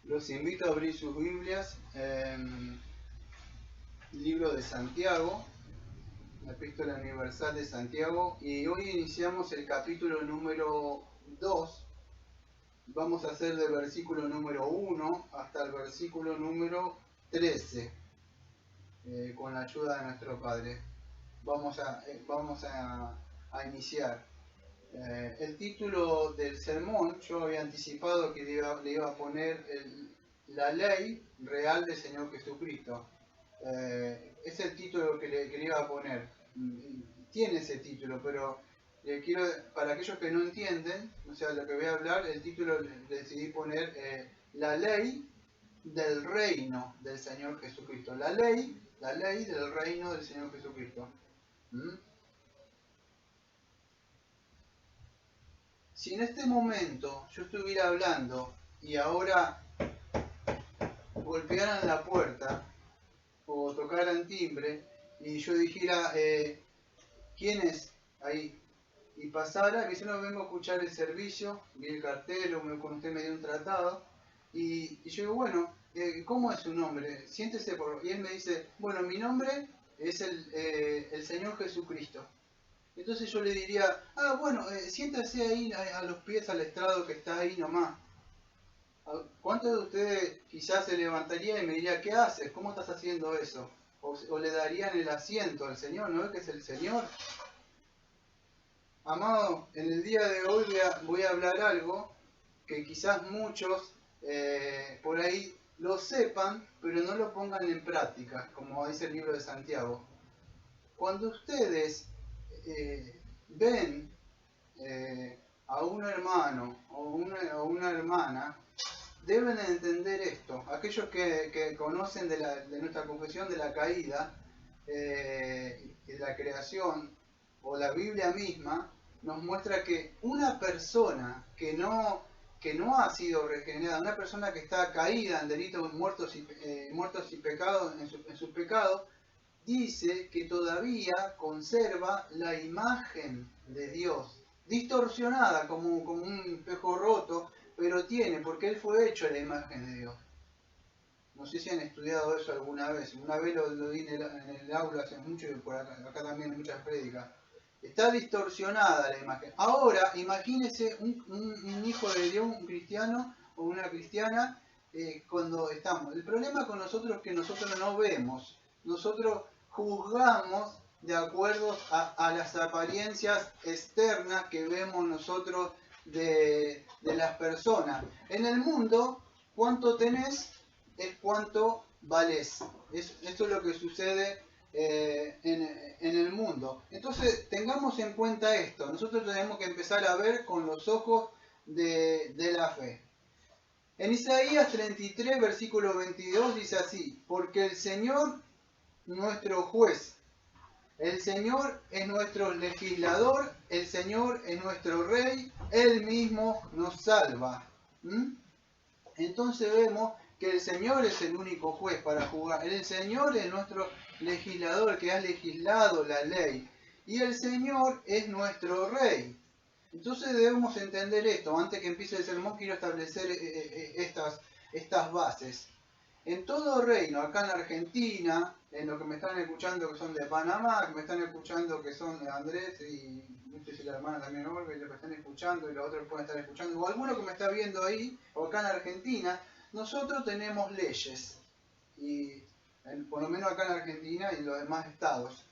Los invito a abrir sus Biblias en el libro de Santiago, la Epístola Universal de Santiago, y hoy iniciamos el capítulo número 2. Vamos a hacer del versículo número 1 hasta el versículo número 13, con la ayuda de nuestro Padre. Vamos a iniciar. El título del sermón, yo había anticipado que le iba a poner la ley real del Señor Jesucristo. Es el título que le iba a poner. Tiene ese título, pero quiero, para aquellos que no entienden, o sea, lo que voy a hablar, el título le decidí poner la ley del reino del Señor Jesucristo. La ley del reino del Señor Jesucristo. Si en este momento yo estuviera hablando y ahora golpearan la puerta o tocaran timbre y yo dijera, ¿quién es ahí? Y pasara, que yo no vengo a escuchar el servicio, vi el cartel o con usted me dio un tratado, y yo digo, bueno, ¿cómo es su nombre? Siéntese y él me dice, bueno, mi nombre es el Señor Jesucristo. Entonces yo le diría, bueno, siéntase ahí a los pies al estrado que está ahí nomás. ¿Cuántos de ustedes quizás se levantaría y me diría, ¿qué haces? ¿Cómo estás haciendo eso? O le darían el asiento al Señor, ¿no es que es el Señor? Amado, en el día de hoy voy a hablar algo que quizás muchos por ahí lo sepan, pero no lo pongan en práctica, como dice el libro de Santiago. Cuando ustedes ven a un hermano o una hermana, deben entender esto. Aquellos que conocen de nuestra confesión de la caída, de la creación, o la Biblia misma, nos muestra que una persona que no ha sido regenerada, una persona que está caída en delitos, muertos y pecados, en sus pecados, dice que todavía conserva la imagen de Dios, distorsionada como un espejo roto, pero tiene, porque él fue hecho a la imagen de Dios. No sé si han estudiado eso alguna vez. Una vez lo di en el aula hace mucho y por acá también en muchas prédicas. Está distorsionada la imagen. Ahora, imagínese un hijo de Dios, un cristiano o una cristiana, cuando estamos. El problema con nosotros es que nosotros no vemos. Nosotros juzgamos de acuerdo a las apariencias externas que vemos nosotros de las personas. En el mundo, ¿cuánto tenés? Es cuánto valés. Esto es lo que sucede en el mundo. Entonces, tengamos en cuenta esto. Nosotros tenemos que empezar a ver con los ojos de la fe. En Isaías 33, versículo 22 dice así: porque el Señor, nuestro juez, el Señor es nuestro legislador, el Señor es nuestro rey, Él mismo nos salva. Entonces vemos que el Señor es el único juez para juzgar. El Señor es nuestro legislador que ha legislado la ley. Y el Señor es nuestro rey. Entonces debemos entender esto. Antes que empiece el sermón quiero establecer estas bases. En todo reino, acá en Argentina, en los que me están escuchando que son de Panamá, que me están escuchando que son de Andrés y no sé si la hermana también Olga, y los que están escuchando y los otros pueden estar escuchando, o alguno que me está viendo ahí, o acá en Argentina, nosotros tenemos leyes, y por lo menos acá en Argentina y en los demás estados.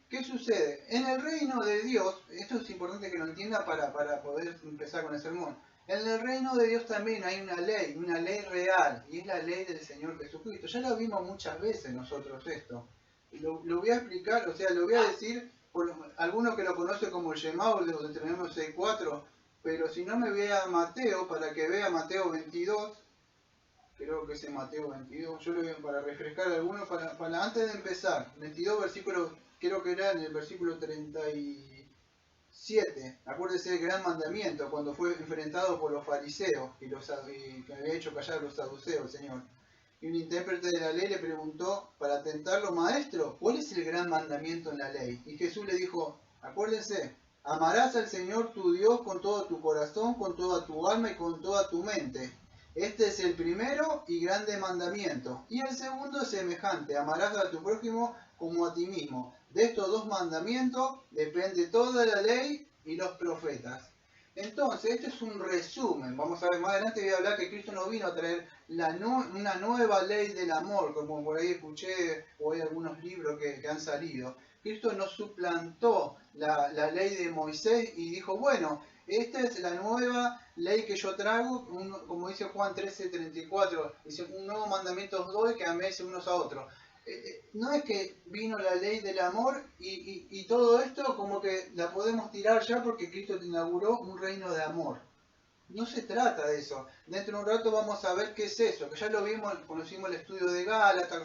¿Qué sucede? En el reino de Dios, esto es importante que lo entienda para poder empezar con el sermón. En el reino de Dios también hay una ley real, y es la ley del Señor Jesucristo. Ya lo vimos muchas veces nosotros esto. Lo voy a explicar, o sea, lo voy a decir por alguno que lo conoce como el llamado de Deuteronomio 6.4, pero si no me voy a Mateo, para que vea Mateo 22, creo que es en Mateo 22, yo lo voy para refrescar alguno, para antes de empezar, 22 versículos, creo que era en el versículo 37, acuérdese del gran mandamiento, cuando fue enfrentado por los fariseos y que había hecho callar a los saduceos el Señor. Y un intérprete de la ley le preguntó, para tentarlo, maestro, ¿cuál es el gran mandamiento en la ley? Y Jesús le dijo, acuérdense, amarás al Señor tu Dios con todo tu corazón, con toda tu alma y con toda tu mente. Este es el primero y grande mandamiento. Y el segundo es semejante, amarás a tu prójimo como a ti mismo. De estos dos mandamientos depende toda la ley y los profetas. Entonces, este es un resumen. Vamos a ver, más adelante voy a hablar que Cristo no vino a traer una nueva ley del amor, como por ahí escuché, o hay algunos libros que han salido. Cristo no suplantó la ley de Moisés y dijo, bueno, esta es la nueva ley que yo traigo, como dice Juan 13:34, dice, un nuevo mandamiento os doy, que améis unos a otros. No es que vino la ley del amor y todo esto como que la podemos tirar ya porque Cristo inauguró un reino de amor. No se trata de eso. Dentro de un rato vamos a ver qué es eso, que ya lo vimos, conocimos el estudio de Gálatas,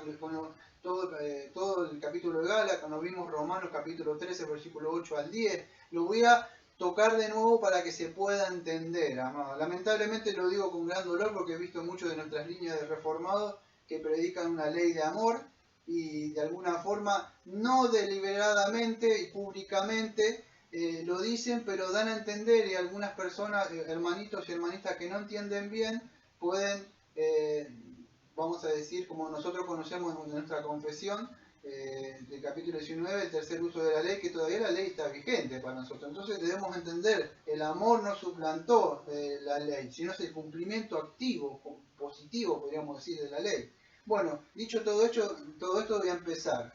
todo el capítulo de Gálatas, cuando vimos Romanos capítulo 13, versículo 8 al 10. Lo voy a tocar de nuevo para que se pueda entender, amado. Lamentablemente lo digo con gran dolor porque he visto muchos de nuestras líneas de reformados que predican una ley de amor y de alguna forma, no deliberadamente y públicamente, lo dicen, pero dan a entender, y algunas personas, hermanitos y hermanitas que no entienden bien, pueden, vamos a decir, como nosotros conocemos en nuestra confesión, del capítulo 19, el tercer uso de la ley, que todavía la ley está vigente para nosotros. Entonces debemos entender, el amor no suplantó la ley, sino es el cumplimiento activo, positivo, podríamos decir, de la ley. Bueno, dicho todo esto voy a empezar.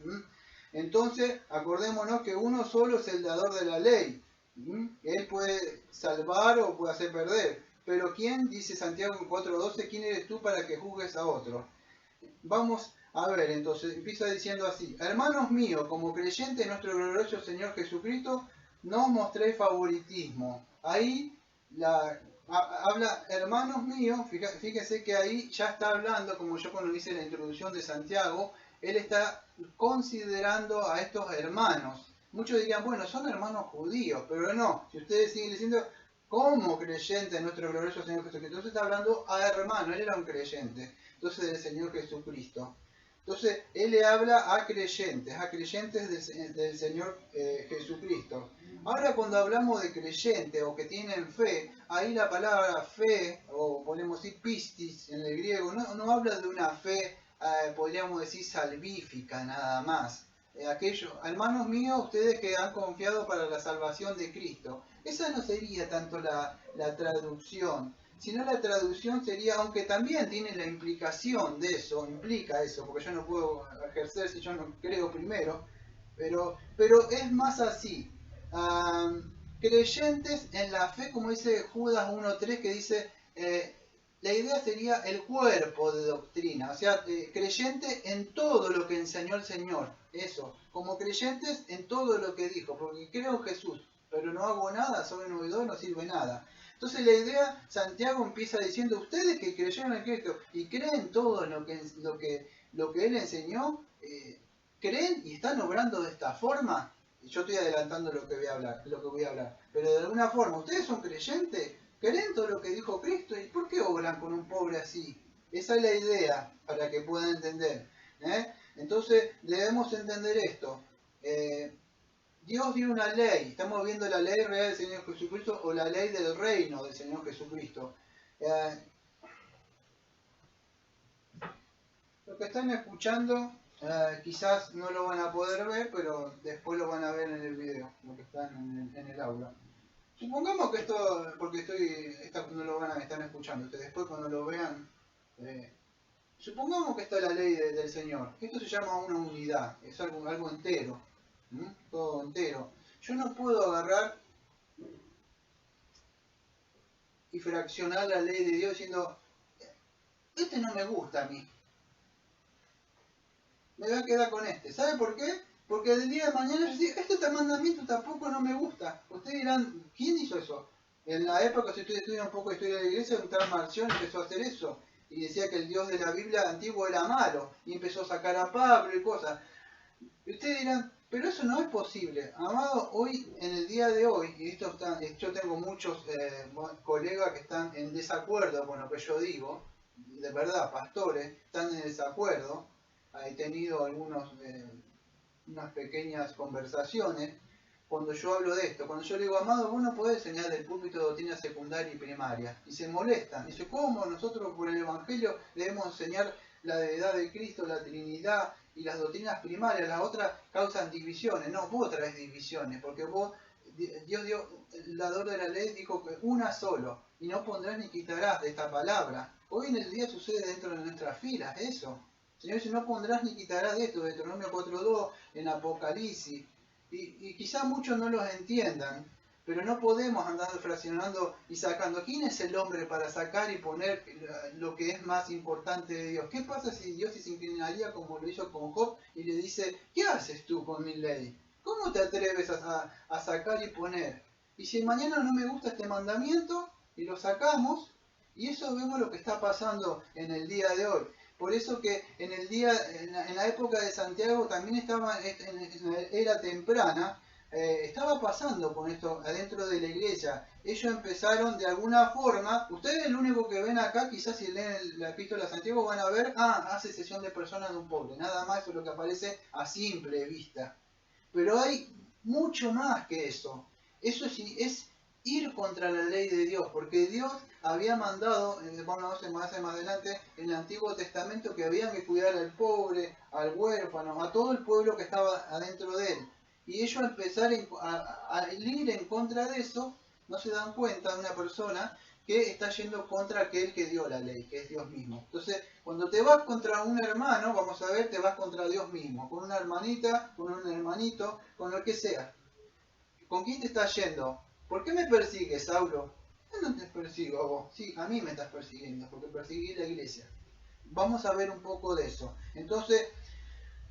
Entonces, acordémonos que uno solo es el dador de la ley. Él puede salvar o puede hacer perder. Pero ¿quién, dice Santiago 4:12, quién eres tú para que juzgues a otro? Vamos a ver, entonces, empieza diciendo así. Hermanos míos, como creyentes en nuestro glorioso Señor Jesucristo, no os mostréis favoritismo. Ahí habla hermanos míos, fíjense que ahí ya está hablando, como yo cuando hice la introducción de Santiago, él está considerando a estos hermanos. Muchos dirían, bueno, son hermanos judíos, pero no, si ustedes siguen diciendo, como creyente en nuestro glorioso Señor Jesucristo, entonces está hablando a hermano, él era un creyente, entonces del Señor Jesucristo. Entonces, él le habla a creyentes del Señor Jesucristo. Ahora cuando hablamos de creyentes o que tienen fe, ahí la palabra fe, o podemos decir pistis en el griego, no habla de una fe, podríamos decir salvífica nada más. Hermanos míos, ustedes que han confiado para la salvación de Cristo. Esa no sería tanto la traducción, sino la traducción sería, aunque también tiene la implicación de eso, implica eso, porque yo no puedo ejercer si yo no creo primero, pero es más así. Creyentes en la fe, como dice Judas 1:3, que dice, la idea sería el cuerpo de doctrina, o sea, creyente en todo lo que enseñó el Señor, eso, como creyentes en todo lo que dijo, porque creo en Jesús, pero no hago nada, soy un oidor, no sirve nada. Entonces la idea, Santiago empieza diciendo, ustedes que creyeron en Cristo y creen todo lo que Él enseñó, creen y están obrando de esta forma. Yo estoy adelantando lo que voy a hablar, pero de alguna forma, ustedes son creyentes, creen todo lo que dijo Cristo, ¿y por qué obran con un pobre así? Esa es la idea, para que puedan entender. Entonces debemos entender esto. Dios dio una ley, estamos viendo la ley real del Señor Jesucristo o la ley del reino del Señor Jesucristo. Lo que están escuchando quizás no lo van a poder ver, pero después lo van a ver en el video, lo que están en el aula. Supongamos que esto, porque no lo van a estar escuchando, ustedes después cuando lo vean, supongamos que esta es la ley del Señor. Esto se llama una unidad, es algo entero. Todo entero. Yo no puedo agarrar y fraccionar la ley de Dios diciendo, este no me gusta a mí. Me voy a quedar con este. ¿Sabe por qué? Porque el día de mañana yo digo, este mandamiento tampoco no me gusta. Ustedes dirán, ¿quién hizo eso? En la época, si ustedes estudian un poco de historia de la iglesia, un tal Marción empezó a hacer eso. Y decía que el Dios de la Biblia antiguo era malo. Y empezó a sacar a Pablo y cosas. Y ustedes dirán, pero eso no es posible. Amado, hoy, en el día de hoy, y yo tengo muchos colegas que están en desacuerdo con lo que yo digo, de verdad, pastores, están en desacuerdo. He tenido unas pequeñas conversaciones, cuando yo hablo de esto. Cuando yo le digo, amado, vos no podés enseñar del púlpito doctrina secundaria y primaria. Y se molestan. Dice, ¿cómo nosotros por el Evangelio debemos enseñar la deidad de Cristo, la Trinidad y las doctrinas primarias? Las otras causan divisiones. No, vos traes divisiones, porque vos, Dios dio, el dador de la ley dijo que una solo, y no pondrás ni quitarás de esta palabra. Hoy en el día sucede dentro de nuestras filas eso. Señor dice, no pondrás ni quitarás de esto, de Deuteronomio 4.2, en Apocalipsis. Y quizá muchos no los entiendan, pero no podemos andar fraccionando y sacando. ¿Quién es el hombre para sacar y poner lo que es más importante de Dios? ¿Qué pasa si Dios se inclinaría como lo hizo con Job y le dice, ¿qué haces tú con mi ley? ¿Cómo te atreves a sacar y poner? Y si mañana no me gusta este mandamiento y lo sacamos, y eso vemos lo que está pasando en el día de hoy. Por eso que en la época de Santiago también estaba, en la era temprana, estaba pasando con esto adentro de la iglesia. Ellos empezaron de alguna forma, ustedes lo único que ven acá, quizás si leen la epístola de Santiago van a ver, hace cesión de personas de un pobre, nada más, eso es lo que aparece a simple vista. Pero hay mucho más que eso. Eso sí es ir contra la ley de Dios, porque Dios había mandado, vamos a ver más adelante, en el Antiguo Testamento, que habían que cuidar al pobre, al huérfano, a todo el pueblo que estaba adentro de él. Y ellos empezar a ir en contra de eso, no se dan cuenta de una persona que está yendo contra aquel que dio la ley, que es Dios mismo. Entonces, cuando te vas contra un hermano, vamos a ver, te vas contra Dios mismo, con una hermanita, con un hermanito, con lo que sea. ¿Con quién te estás yendo? ¿Por qué me persigues, Saulo? Yo no te persigo a vos. Sí, a mí me estás persiguiendo, porque perseguí la iglesia. Vamos a ver un poco de eso. Entonces,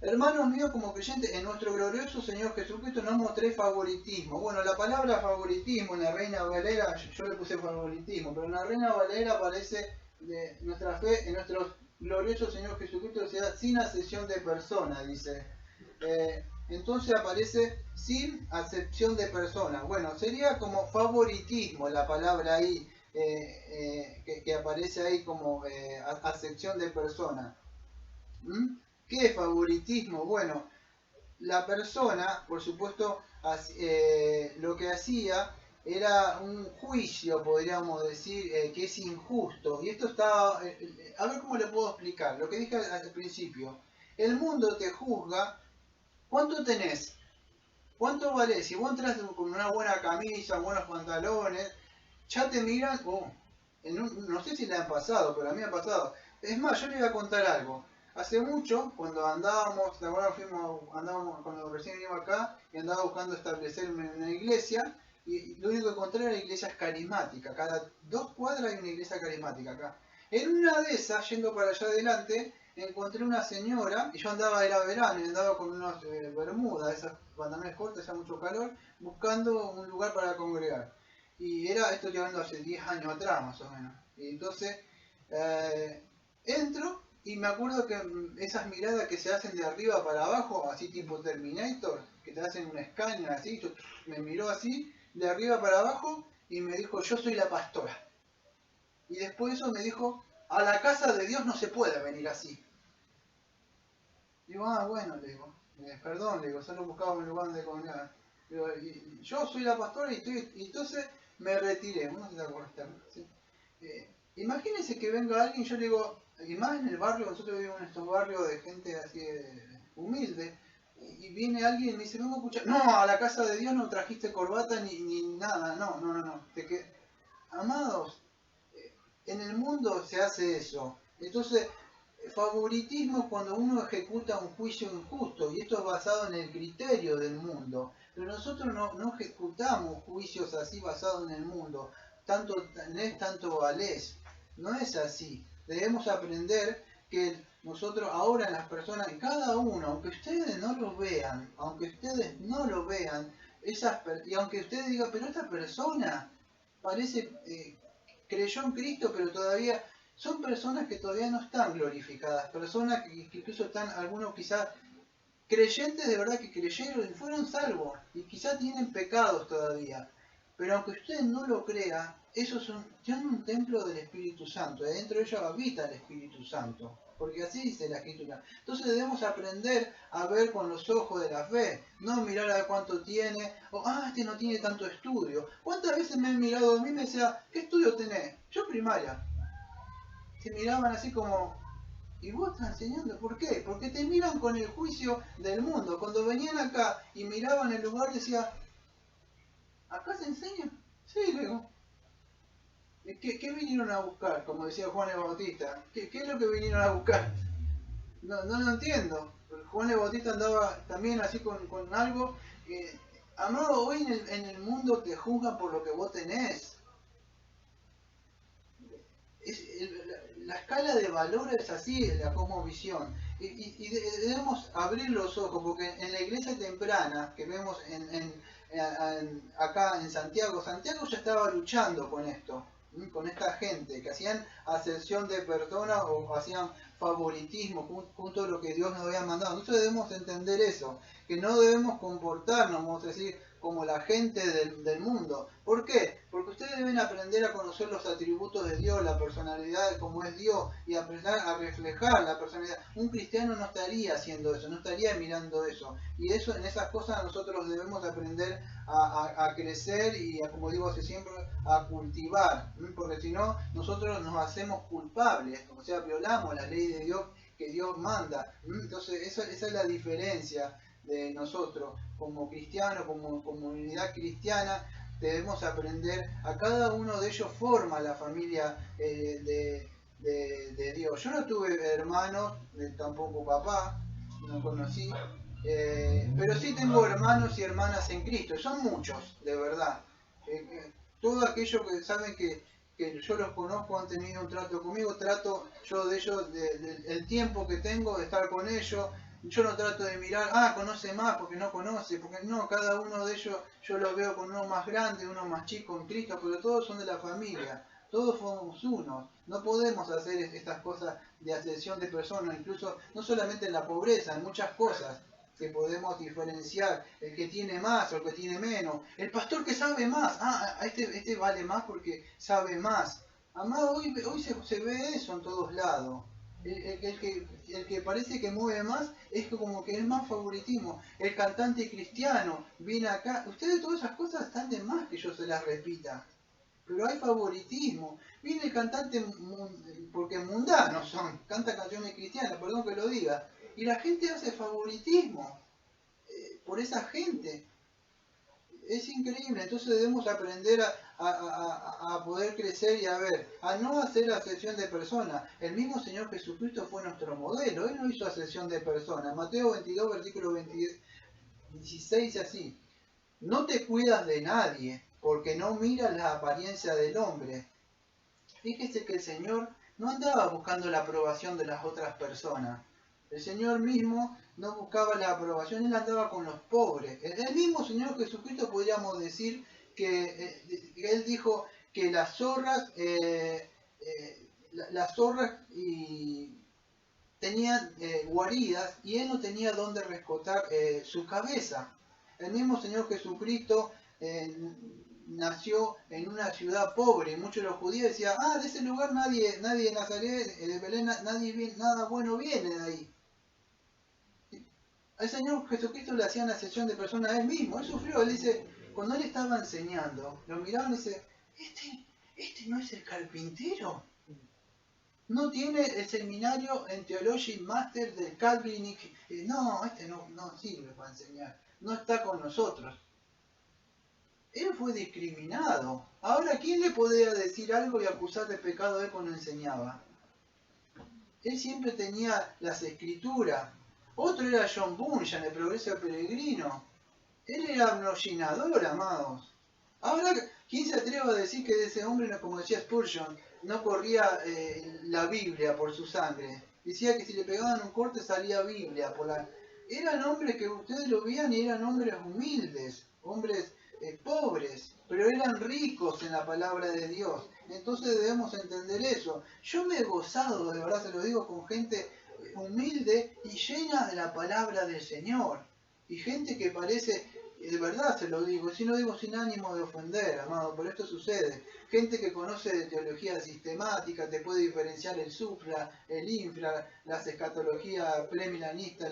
hermanos míos, como creyentes, en nuestro glorioso Señor Jesucristo no mostré favoritismo. Bueno, la palabra favoritismo en la Reina Valera, yo le puse favoritismo, pero en la Reina Valera aparece de nuestra fe en nuestro glorioso Señor Jesucristo, o sea, sin acepción de persona, dice. Entonces aparece sin acepción de persona. Bueno, sería como favoritismo la palabra ahí, que aparece ahí como acepción de persona. ¿Qué es favoritismo? Bueno, la persona, por supuesto, lo que hacía era un juicio, podríamos decir, que es injusto. Y esto está, a ver cómo le puedo explicar. Lo que dije al principio, el mundo te juzga. ¿Cuánto tenés? ¿Cuánto valés? Si vos entras con una buena camisa, buenos pantalones, ya te miran, no sé si le han pasado, pero a mí me ha pasado. Es más, yo le voy a contar algo. Hace mucho, cuando andábamos, cuando recién vinimos acá, y andaba buscando establecerme en una iglesia, y lo único que encontré era iglesias carismáticas. Cada 2 cuadras hay una iglesia carismática acá. En una de esas, yendo para allá adelante, encontré una señora, y yo era verano, y andaba con unos bermudas, esas pantalones cortos, hacía mucho calor, buscando un lugar para congregar. Y esto llevando hace 10 años atrás, más o menos. Y entonces, entro, y me acuerdo que esas miradas que se hacen de arriba para abajo, así tipo Terminator, que te hacen un escáner así, me miró así, de arriba para abajo, y me dijo, yo soy la pastora. Y después de eso me dijo, a la casa de Dios no se puede venir así. Digo, bueno, le digo, perdón, le digo, solo buscaba un lugar donde congregar. Digo, yo soy la pastora y entonces me retiré. Uno se da cuenta, ¿sí? Imagínense que venga alguien, yo le digo, y más en el barrio, nosotros vivimos en estos barrios de gente así humilde, y viene alguien y me dice, vengo a escuchar, no, a la casa de Dios no trajiste corbata ni nada, no. Amados, en el mundo se hace eso. Entonces, favoritismo es cuando uno ejecuta un juicio injusto, y esto es basado en el criterio del mundo. Pero nosotros no ejecutamos juicios así basados en el mundo. No es tanto valés. No es así. Debemos aprender que nosotros ahora las personas, cada uno, aunque ustedes no lo vean, y aunque ustedes digan, pero esta persona parece, creyó en Cristo, pero todavía son personas que todavía no están glorificadas, personas que incluso están, algunos quizás creyentes de verdad que creyeron y fueron salvos, y quizás tienen pecados todavía. Pero aunque usted no lo crea, esos son un templo del Espíritu Santo. Y dentro de ellos habita el Espíritu Santo. Porque así dice la Escritura. Entonces debemos aprender a ver con los ojos de la fe. No mirar a ver cuánto tiene. O, este no tiene tanto estudio. ¿Cuántas veces me han mirado a mí y me decía, ¿qué estudio tenés? Yo primaria. Se miraban así como, ¿y vos estás enseñando? ¿Por qué? Porque te miran con el juicio del mundo. Cuando venían acá y miraban el lugar, decía, ¿acá se enseña? Sí, digo. ¿Qué vinieron a buscar? Como decía Juan el Bautista. ¿Qué es lo que vinieron a buscar? No lo entiendo. Juan el Bautista andaba también así con algo. Amado, hoy en el mundo te juzgan por lo que vos tenés. La escala de valores es así, la cosmovisión. Y debemos abrir los ojos, porque en la iglesia temprana que vemos acá en Santiago ya estaba luchando con esto, con esta gente que hacían acepción de personas o hacían favoritismo junto a lo que Dios nos había mandado. Nosotros debemos entender eso, que no debemos comportarnos, vamos a decir, como la gente del mundo. ¿Por qué? Porque ustedes deben aprender a conocer los atributos de Dios, la personalidad de cómo es Dios, y aprender a reflejar la personalidad. Un cristiano no estaría haciendo eso, no estaría mirando eso. Y eso, en esas cosas nosotros debemos aprender a crecer y, como digo hace siempre, a cultivar. Porque si no, nosotros nos hacemos culpables, o sea, violamos la ley de Dios que Dios manda. Entonces, esa es la diferencia de nosotros como cristianos, como comunidad cristiana. Debemos aprender, a cada uno de ellos forma la familia de Dios. Yo no tuve hermanos, tampoco papá, no conocí, pero sí tengo hermanos y hermanas en Cristo, son muchos, de verdad. Todos aquellos que saben que yo los conozco, han tenido un trato conmigo, trato yo de ellos, el tiempo que tengo de estar con ellos. Yo no trato de mirar, conoce más porque no conoce, porque no, cada uno de ellos yo los veo con uno más grande, uno más chico en Cristo, pero todos son de la familia, todos somos uno. No podemos hacer estas cosas de acepción de personas, incluso no solamente en la pobreza, en muchas cosas que podemos diferenciar, el que tiene más o el que tiene menos, el pastor que sabe más, este vale más porque sabe más. Amado, hoy se ve eso en todos lados. El que parece que mueve más es como que es más favoritismo. El cantante cristiano viene acá. Ustedes todas esas cosas están de más que yo se las repita. Pero hay favoritismo. Viene el cantante porque mundanos son. Canta canciones cristianas, perdón que lo diga. Y la gente hace favoritismo por esa gente. Es increíble, entonces debemos aprender a poder crecer y a no hacer acepción de personas. El mismo Señor Jesucristo fue nuestro modelo, Él no hizo acepción de personas. Mateo 22, versículo 16, así. No te cuidas de nadie, porque no miras la apariencia del hombre. Fíjese que el Señor no andaba buscando la aprobación de las otras personas. El Señor mismo no buscaba la aprobación, Él andaba con los pobres. El mismo Señor Jesucristo podríamos decir que Él dijo que las zorras tenían guaridas y Él no tenía dónde rescotar su cabeza. El mismo Señor Jesucristo nació en una ciudad pobre y muchos de los judíos decían, de ese lugar nadie de Nazaret, de Belén, nada bueno viene de ahí. Al Señor Jesucristo le hacían acepción de personas a Él mismo. Él sufrió, Él dice, cuando Él estaba enseñando, lo miraban y dice, este no es el carpintero. No tiene el seminario en Theology Master del Calvin. No, este no sirve para enseñar. No está con nosotros. Él fue discriminado. Ahora, ¿quién le podía decir algo y acusar de pecado a Él cuando enseñaba? Él siempre tenía las escrituras. Otro era John Bunyan, el progreso peregrino. Él era un hollinador, amados. Ahora, ¿quién se atreve a decir que de ese hombre, como decía Spurgeon, no corría la Biblia por su sangre? Decía que si le pegaban un corte salía Biblia. Eran hombres que ustedes lo veían y eran hombres humildes, hombres pobres, pero eran ricos en la palabra de Dios. Entonces debemos entender eso. Yo me he gozado, de verdad se lo digo, con gente humilde y llena de la palabra del Señor. Y gente que parece Y de verdad se lo digo, si no digo sin ánimo de ofender, amado, pero esto sucede. Gente que conoce de teología sistemática te puede diferenciar el supra, el infra, las escatologías premilanista,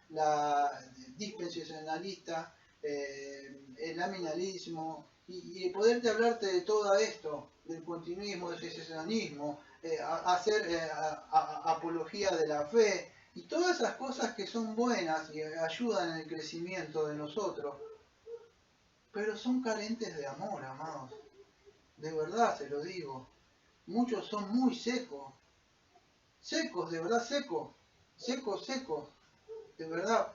la dispensacionalista, el aminalismo, y poderte hablarte de todo esto, del continuismo, del cesacionismo, hacer apología de la fe, y todas esas cosas que son buenas y ayudan en el crecimiento de nosotros, pero son carentes de amor, amados. De verdad se lo digo. Muchos son muy secos. Secos, de verdad secos. Secos, secos. De verdad.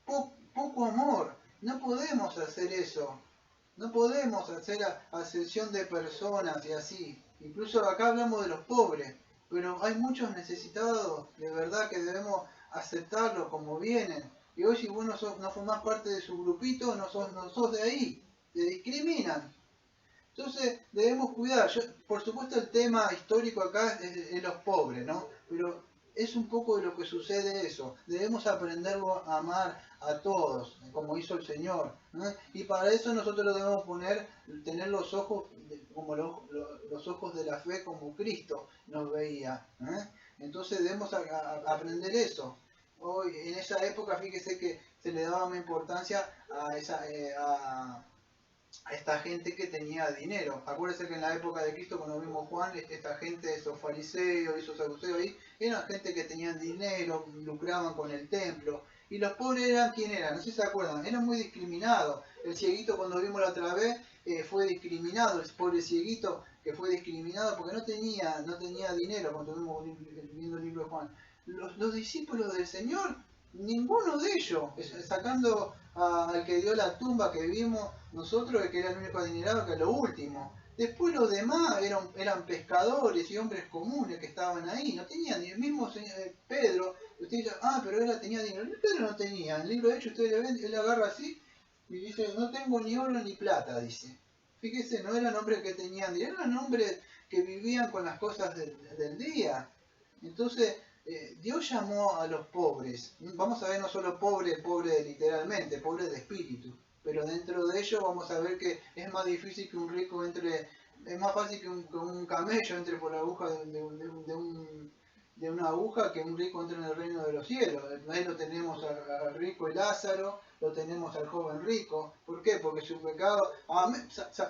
Poco amor. No podemos hacer eso. No podemos hacer acepción de personas y así. Incluso acá hablamos de los pobres. Pero hay muchos necesitados, de verdad, que debemos aceptarlos como vienen. Y hoy si vos no formás parte de su grupito, no sos de ahí. Te discriminan. Entonces debemos cuidar. Por supuesto el tema histórico acá es los pobres, ¿no? Pero es un poco de lo que sucede eso. Debemos aprenderlo a amar a todos, como hizo el Señor, ¿no? Y para eso nosotros debemos tener los ojos como los ojos de la fe como Cristo nos veía, ¿eh? Entonces debemos aprender eso. Hoy, en esa época, fíjese que se le daba más importancia a esta gente que tenía dinero. Acuérdense que en la época de Cristo, cuando vimos Juan, esta gente, esos fariseos, esos saduceos ahí, eran gente que tenían dinero, lucraban con el templo. Y los pobres eran, ¿quién eran? No sé si se acuerdan, eran muy discriminados. El cieguito, cuando vimos la otra vez, fue discriminado, el pobre cieguito que fue discriminado porque no tenía dinero, cuando vimos viendo el libro de Juan. Los discípulos del Señor, ninguno de ellos, sacando al que dio la tumba que vimos nosotros, que era el único adinerado, que lo último. Después los demás eran pescadores y hombres comunes que estaban ahí, no tenían ni el mismo Pedro. Usted dice, pero él tenía dinero. Pedro no tenía. En el libro de Hechos ustedes le ven, él agarra así y dice, no tengo ni oro ni plata, dice. Fíjese, no eran hombres que tenían dinero, eran hombres que vivían con las cosas del día. Entonces, Dios llamó a los pobres. Vamos a ver no solo pobre literalmente, pobre de espíritu. Pero dentro de ello vamos a ver que es más difícil que un rico entre, es más fácil que un camello entre por la aguja de una aguja que un rico entre en el reino de los cielos. Ahí lo tenemos al rico y Lázaro, lo tenemos al joven rico. ¿Por qué? Porque su pecado...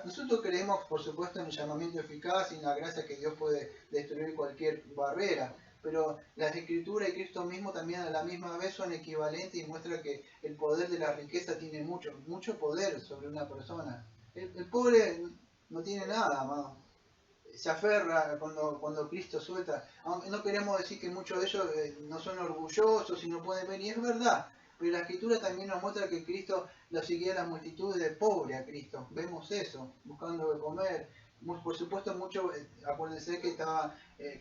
nosotros creemos, por supuesto, en el llamamiento eficaz y en la gracia que Dios puede destruir cualquier barrera. Pero las escrituras y Cristo mismo también a la misma vez son equivalentes y muestra que el poder de la riqueza tiene mucho poder sobre una persona. El pobre no tiene nada, amado. Se aferra cuando Cristo suelta. No queremos decir que muchos de ellos no son orgullosos y no pueden ver, y es verdad. Pero la escritura también nos muestra que Cristo lo seguía las multitudes de pobres a Cristo. Vemos eso, buscando de comer. Por supuesto, muchos, acuérdense que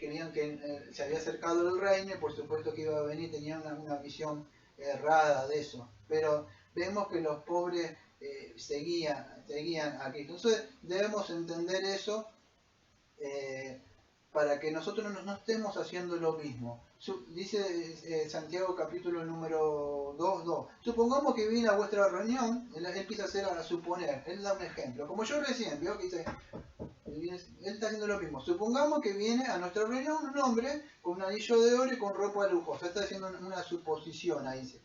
querían que se había acercado el reino y por supuesto que iba a venir, tenían una visión errada de eso. Pero vemos que los pobres seguían a Cristo. Entonces debemos entender eso para que nosotros no estemos haciendo lo mismo. Dice Santiago capítulo número 2. Supongamos que viene a vuestra reunión, él empieza a suponer, él da un ejemplo. Como yo recién, vio que dice, él está haciendo lo mismo. Supongamos que viene a nuestra reunión un hombre con un anillo de oro y con ropa lujosa. Está haciendo una suposición ahí.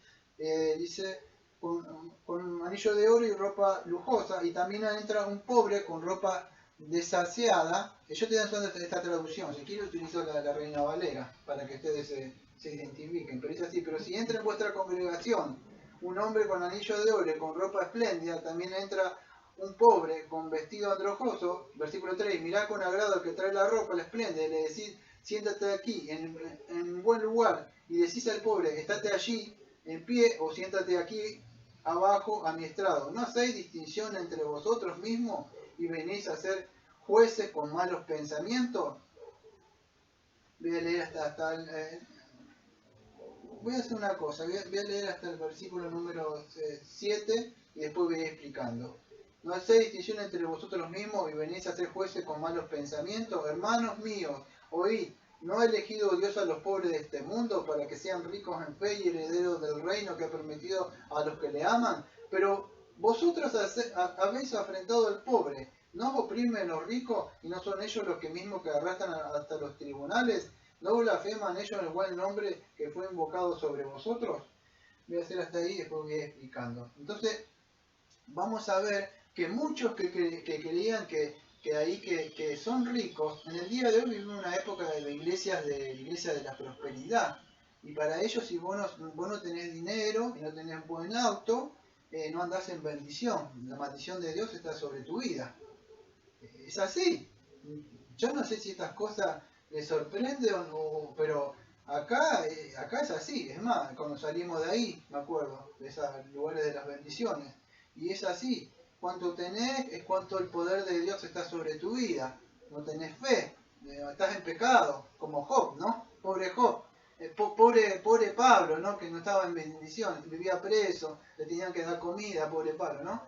Dice, con un anillo de oro y ropa lujosa. Y también entra un pobre con ropa desaseada. Yo estoy dando esta traducción. Si quiero utilizo la Reina Valera para que ustedes se identifiquen. Pero es así. Pero si entra en vuestra congregación un hombre con anillo de oro y con ropa espléndida, también entra un pobre con vestido andrajoso, versículo 3, mirá con agrado al que trae la ropa, la espléndida, y le decís, siéntate aquí, en buen lugar, y decís al pobre, estate allí, en pie, o siéntate aquí, abajo, a mi estrado. ¿No hacéis distinción entre vosotros mismos y venís a ser jueces con malos pensamientos? Voy a leer voy a hacer una cosa, voy a leer hasta el versículo número 7 y después voy a ir explicando. ¿No hacéis distinción entre vosotros mismos y venís a ser jueces con malos pensamientos? Hermanos míos, oíd, ¿no ha elegido Dios a los pobres de este mundo para que sean ricos en fe y herederos del reino que ha prometido a los que le aman? Pero Vosotros habéis afrentado al pobre, ¿no os oprimen los ricos y no son ellos los que mismos que arrastran hasta los tribunales? ¿No blasfeman ellos el buen nombre que fue invocado sobre vosotros? Voy a hacer hasta ahí y después voy a ir explicando. Entonces, vamos a ver que muchos que creían que son ricos, en el día de hoy vivimos una época de iglesia de la prosperidad. Y para ellos, si vos no tenés dinero y no tenés buen auto, no andás en bendición. La maldición de Dios está sobre tu vida. Es así. Yo no sé si estas cosas les sorprenden pero acá es así. Es más, cuando salimos de ahí, me acuerdo, de esos lugares de las bendiciones. Y es así. Cuanto tenés es cuanto el poder de Dios está sobre tu vida. No tenés fe. Estás en pecado, como Job, ¿no? Pobre Job. Pobre Pablo, ¿no? Que no estaba en bendición, vivía preso, le tenían que dar comida, pobre Pablo, ¿no?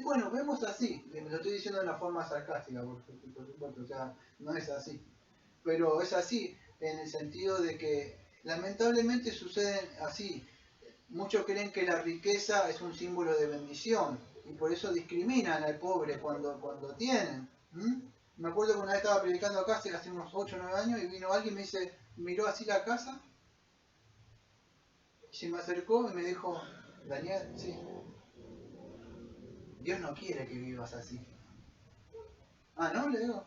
Bueno, vemos así, lo estoy diciendo de una forma sarcástica, por supuesto, o sea, no es así. Pero es así, en el sentido de que lamentablemente suceden así. Muchos creen que la riqueza es un símbolo de bendición y por eso discriminan al pobre cuando tienen. Me acuerdo que una vez estaba predicando acá hace unos 8 o 9 años y vino alguien y me dice, miró así la casa, y se me acercó y me dijo, Daniel, sí, Dios no quiere que vivas así. Ah, ¿no? Le digo,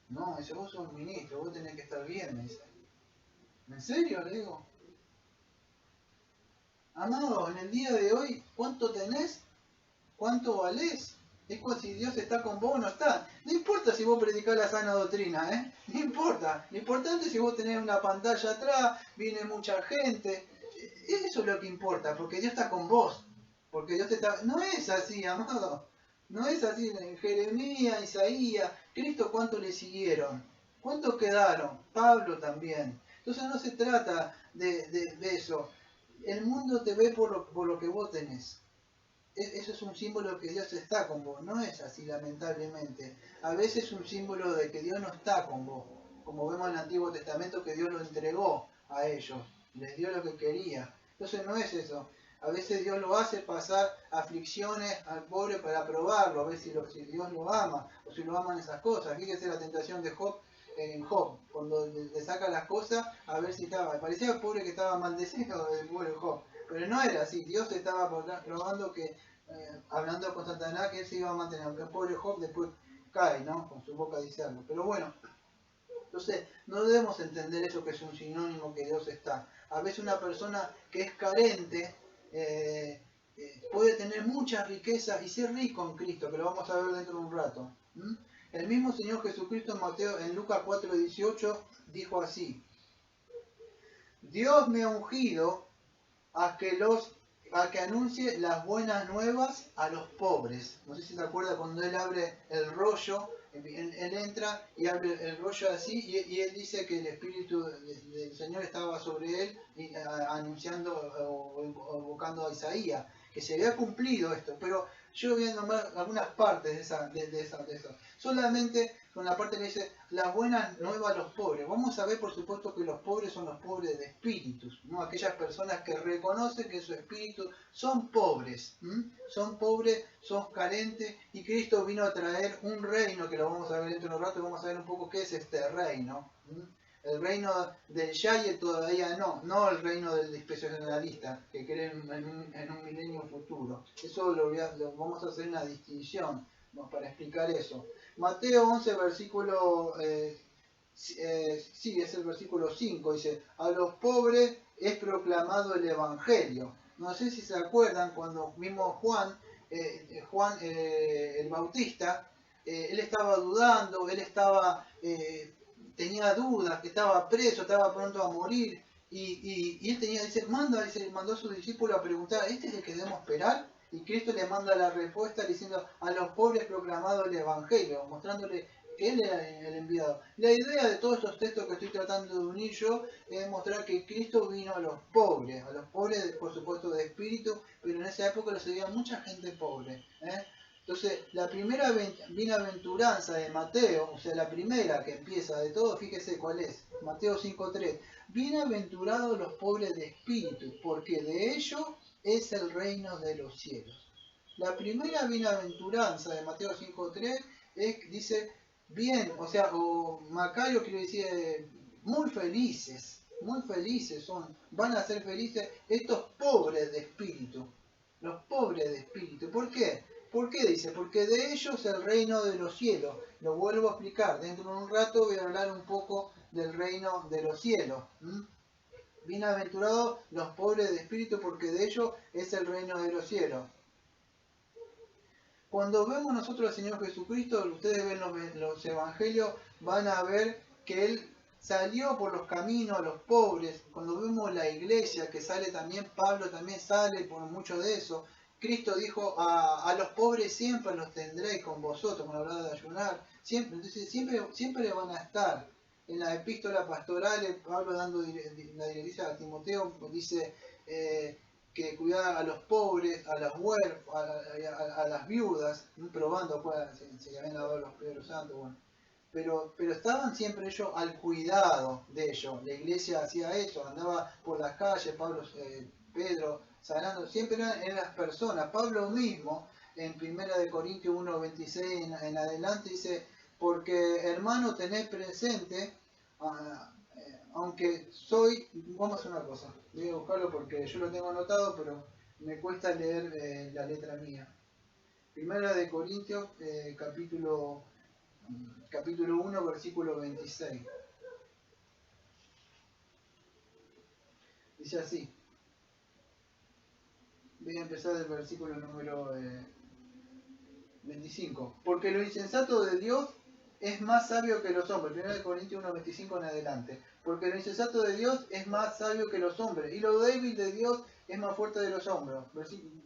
no, dice, vos sos un ministro, vos tenés que estar bien, me dice. ¿En serio? Le digo. Amado, en el día de hoy, ¿cuánto tenés? ¿Cuánto valés? Es como si Dios está con vos o no está. No importa si vos predicás la sana doctrina, ¿eh? No importa. Lo importante es si vos tenés una pantalla atrás, viene mucha gente. Eso es lo que importa, porque Dios está con vos. Porque Dios te está... No es así, amado. No es así. En Jeremías, Isaías, Cristo, ¿cuánto le siguieron? ¿Cuántos quedaron? Pablo también. Entonces no se trata de eso. El mundo te ve por lo que vos tenés. Eso es un símbolo de que Dios está con vos. No es así, lamentablemente. A veces es un símbolo de que Dios no está con vos. Como vemos en el Antiguo Testamento que Dios lo entregó a ellos. Les dio lo que quería. Entonces no es eso. A veces Dios lo hace pasar aflicciones al pobre para probarlo. A ver si Dios lo ama o si lo aman esas cosas. Fíjese la tentación de Job. En Job, cuando le saca las cosas, a ver si estaba. Parecía el pobre que estaba maldecido del pobre Job. Pero no era así, Dios estaba probando que, hablando con Satanás, que él se iba a mantener, aunque el pobre Job después cae, ¿no? Con su boca dice algo. Pero bueno, entonces no debemos entender eso que es un sinónimo que Dios está. A veces una persona que es carente puede tener mucha riqueza y ser rico en Cristo, que lo vamos a ver dentro de un rato. El mismo Señor Jesucristo en Lucas 4:18 dijo así: Dios me ha ungido a que anuncie las buenas nuevas a los pobres. No sé si te acuerdas cuando él abre el rollo, él entra y abre el rollo así y él dice que el Espíritu del Señor estaba sobre él anunciando o evocando a Isaías, que se había cumplido esto, pero yo voy a nombrar algunas partes de esa. Solamente con la parte que dice las buenas nuevas a los pobres. Vamos a ver, por supuesto, que los pobres son los pobres de espíritus, ¿no? Aquellas personas que reconocen que su espíritu son pobres, son pobres, son carentes, y Cristo vino a traer un reino, que lo vamos a ver dentro de un rato, vamos a ver un poco qué es este reino. El reino del Yaye todavía no el reino del dispensacionalista, que cree en un milenio futuro. Eso lo vamos a hacer una distinción, ¿no? Para explicar eso. Mateo 11, versículo, sí, es el versículo 5, dice, a los pobres es proclamado el Evangelio. No sé si se acuerdan cuando vimos Juan el Bautista, él estaba dudando, él tenía dudas, que estaba preso, estaba pronto a morir, y él mandó a sus discípulos a preguntar, ¿este es el que debemos esperar? Y Cristo le manda la respuesta diciendo, a los pobres proclamado el Evangelio, mostrándole que Él era el enviado. La idea de todos estos textos que estoy tratando de unir yo es mostrar que Cristo vino a los pobres por supuesto de espíritu, pero en esa época lo seguía mucha gente pobre. Entonces, la primera bienaventuranza de Mateo, o sea, la primera que empieza de todo, fíjese cuál es, Mateo 5:3. Bienaventurados los pobres de espíritu, porque de ellos es el reino de los cielos. La primera bienaventuranza de Mateo 5.3 dice bien, o sea, o Macario quiere decir muy felices son, van a ser felices estos pobres de espíritu, los pobres de espíritu. ¿Por qué? ¿Por qué dice? Porque de ellos el reino de los cielos. Lo vuelvo a explicar, dentro de un rato voy a hablar un poco del reino de los cielos. Bienaventurados los pobres de espíritu, porque de ellos es el reino de los cielos. Cuando vemos nosotros al Señor Jesucristo, ustedes ven los evangelios, van a ver que Él salió por los caminos a los pobres. Cuando vemos la iglesia que sale también, Pablo también sale por mucho de eso. Cristo dijo, a los pobres siempre los tendréis con vosotros, cuando hablaba de ayunar. Siempre, entonces siempre van a estar. En la epístola pastoral, Pablo dando la directriz a Timoteo, dice que cuidar a los pobres, a las huérfanas, a las viudas, probando, pues, se habían dado los Pedro Santos, bueno. Pero estaban siempre ellos al cuidado de ellos. La iglesia hacía eso, andaba por las calles, Pedro, sanando, siempre eran las personas. Pablo mismo, en 1 Corintios 1.26 en adelante, dice, porque hermano, tened presente, aunque vamos a hacer una cosa, voy a buscarlo porque yo lo tengo anotado, pero me cuesta leer la letra mía. 1 Corintios, capítulo 1, versículo 26. Dice así. Voy a empezar del versículo número 25. Porque lo insensato de Dios es más sabio que los hombres. 1 Corintios 1.25 en adelante. Porque lo insensato de Dios es más sabio que los hombres. Y lo débil de Dios es más fuerte de los hombres.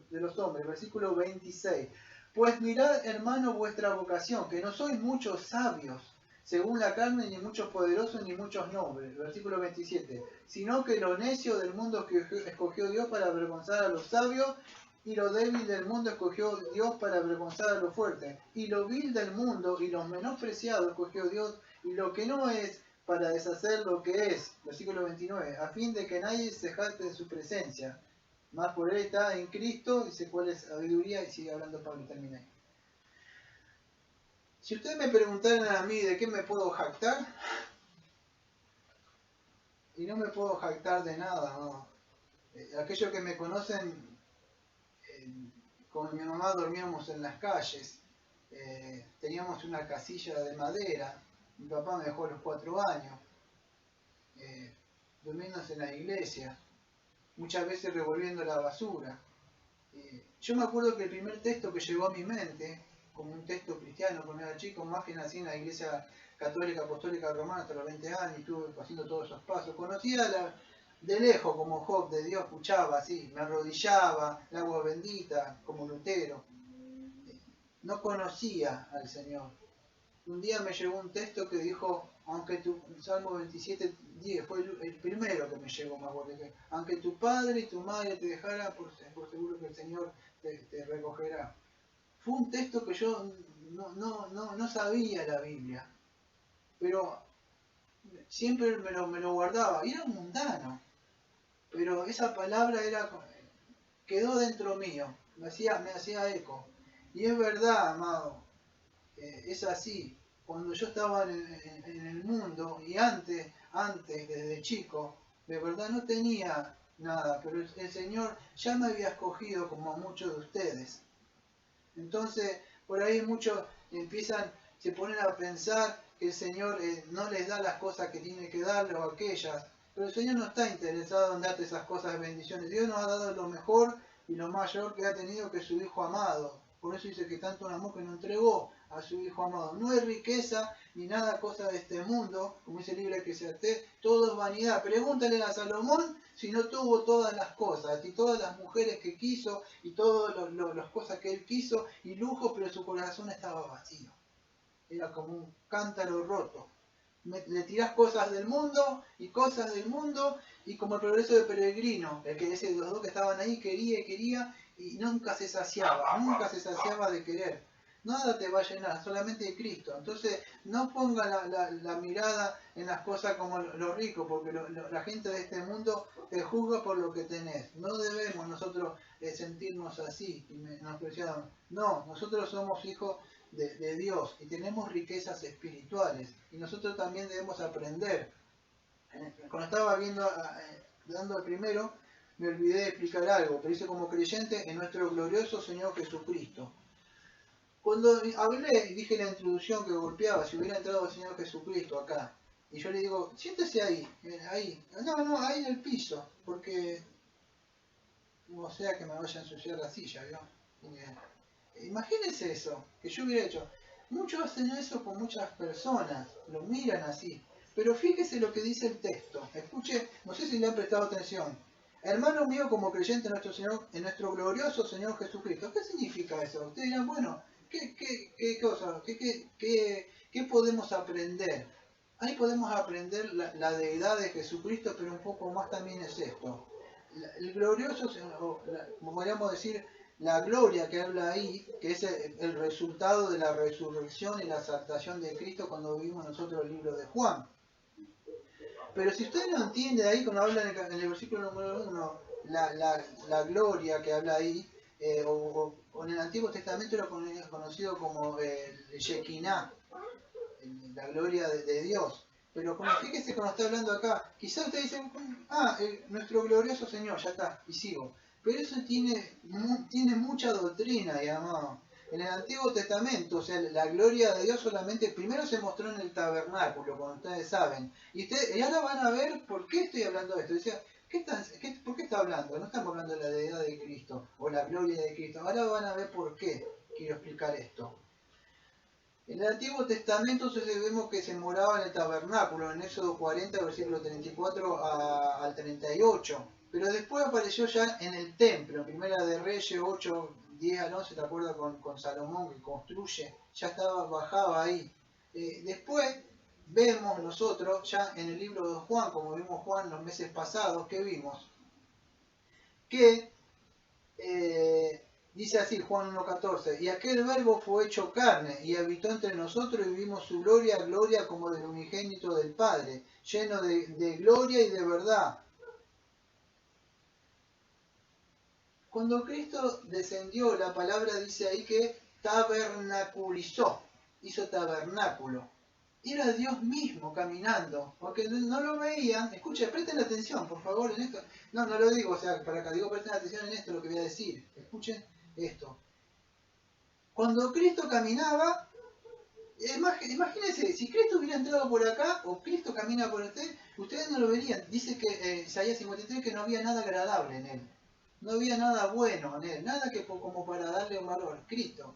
Versículo 26. Pues mirad, hermano, vuestra vocación, que no sois muchos sabios, según la carne, ni muchos poderosos, ni muchos nobles. Versículo 27. Sino que lo necio del mundo que escogió Dios para avergonzar a los sabios, y lo débil del mundo escogió Dios para avergonzar a lo fuerte. Y lo vil del mundo y lo menospreciado escogió Dios, y lo que no es, para deshacer lo que es. Versículo 29. A fin de que nadie se jacte en su presencia. Más por él está en Cristo, dice cuál es sabiduría, y sigue hablando Pablo y termina ahí. Si ustedes me preguntaran a mí de qué me puedo jactar, y no me puedo jactar de nada, ¿no? Aquellos que me conocen, con mi mamá dormíamos en las calles, teníamos una casilla de madera, mi papá me dejó a los 4 años, durmiendo en la iglesia, muchas veces revolviendo la basura. Yo me acuerdo que el primer texto que llegó a mi mente, como un texto cristiano cuando era chico, más que nací en la iglesia católica apostólica romana hasta los 20 años, y estuve haciendo todos esos pasos, conocía de lejos como Job, de Dios, escuchaba así, me arrodillaba, el agua bendita, como Lutero. No conocía al Señor. Un día me llegó un texto que dijo, aunque tu Salmo 27:10 fue el primero que me llegó, más porque aunque tu padre y tu madre te dejaran, por seguro que el Señor te recogerá. Fue un texto que yo no sabía la Biblia, pero siempre me lo guardaba, y era mundano, pero esa palabra quedó dentro mío, me hacía eco. Y es verdad, amado, es así. Cuando yo estaba en el mundo, y antes, desde chico, de verdad no tenía nada, pero el Señor ya me había escogido como a muchos de ustedes. Entonces, por ahí muchos se ponen a pensar que el Señor no les da las cosas que tiene que darle o aquellas, pero el Señor no está interesado en darte esas cosas de bendiciones. Dios nos ha dado lo mejor y lo mayor que ha tenido, que es su Hijo amado. Por eso dice que tanto un amor que nos entregó a su Hijo amado. No es riqueza ni nada cosa de este mundo, como dice el libro de Eclesiastés, todo es vanidad. Pregúntale a Salomón si no tuvo todas las cosas, y todas las mujeres que quiso, y todas las cosas que él quiso, y lujo, pero su corazón estaba vacío. Era como un cántaro roto. Le tirás cosas del mundo, y como el progreso de Peregrino, el que ese de los dos que estaban ahí quería, y nunca se saciaba de querer. nada te va a llenar, solamente Cristo. Entonces, no ponga la mirada en las cosas como los ricos, porque la gente de este mundo te juzga por lo que tenés. No debemos nosotros sentirnos así y menospreciados. No, nosotros somos hijos de Dios y tenemos riquezas espirituales. Y nosotros también debemos aprender. Cuando estaba dando el primero, me olvidé de explicar algo, pero dice como creyente en nuestro glorioso Señor Jesucristo. Cuando hablé y dije la introducción que golpeaba, si hubiera entrado el Señor Jesucristo acá, y yo le digo, siéntese ahí, no, ahí en el piso, porque no sea que me vaya a ensuciar la silla, ¿vio? Imagínense eso, que yo hubiera hecho. Muchos hacen eso con muchas personas, lo miran así, pero fíjese lo que dice el texto. Escuche, no sé si le han prestado atención. Hermano mío, como creyente en nuestro Señor, en nuestro glorioso Señor Jesucristo. ¿Qué significa eso? Ustedes dirán, bueno, ¿qué cosa? ¿Qué podemos aprender? Ahí podemos aprender la deidad de Jesucristo, pero un poco más también es esto. El glorioso, como podríamos decir, la gloria que habla ahí, que es el resultado de la resurrección y la exaltación de Cristo cuando vimos nosotros el libro de Juan. Pero si usted no entiende ahí, cuando habla en el versículo número 1, la gloria que habla ahí, o en el Antiguo Testamento era conocido como el Shekinah, la gloria de Dios. Pero como fíjese cuando está hablando acá, quizás usted dice, nuestro glorioso Señor, ya está, y sigo. Pero eso tiene mucha doctrina, digamos. En el Antiguo Testamento, o sea, la gloria de Dios solamente primero se mostró en el tabernáculo, como ustedes saben. Y ahora van a ver por qué estoy hablando de esto. Decía, ¿por qué está hablando? No estamos hablando de la deidad de Cristo o la gloria de Cristo. Ahora van a ver por qué quiero explicar esto. En el Antiguo Testamento vemos que se moraba en el tabernáculo, en Éxodo 40, versículo 34 al 38. Pero después apareció ya en el templo, en Primera de Reyes 8, 10 al 11, ¿te acuerdas? Con Salomón que construye, ya bajaba ahí. Después vemos nosotros, ya en el libro de Juan, como vimos Juan los meses pasados, ¿qué vimos? Que dice así Juan 1.14, y aquel verbo fue hecho carne y habitó entre nosotros y vimos su gloria, gloria como del unigénito del Padre, lleno de gloria y de verdad. Cuando Cristo descendió, la palabra dice ahí que tabernaculizó, hizo tabernáculo. Era Dios mismo caminando, porque no lo veían. Escuchen, presten atención, por favor, en esto. No lo digo, o sea, para acá, digo, presten atención en esto, lo que voy a decir. Escuchen esto. Cuando Cristo caminaba, imagínense, si Cristo hubiera entrado por acá, o Cristo camina por ustedes no lo verían. Dice que Isaías 53 que no había nada agradable en él. No había nada bueno en él, nada que como para darle un valor. Cristo.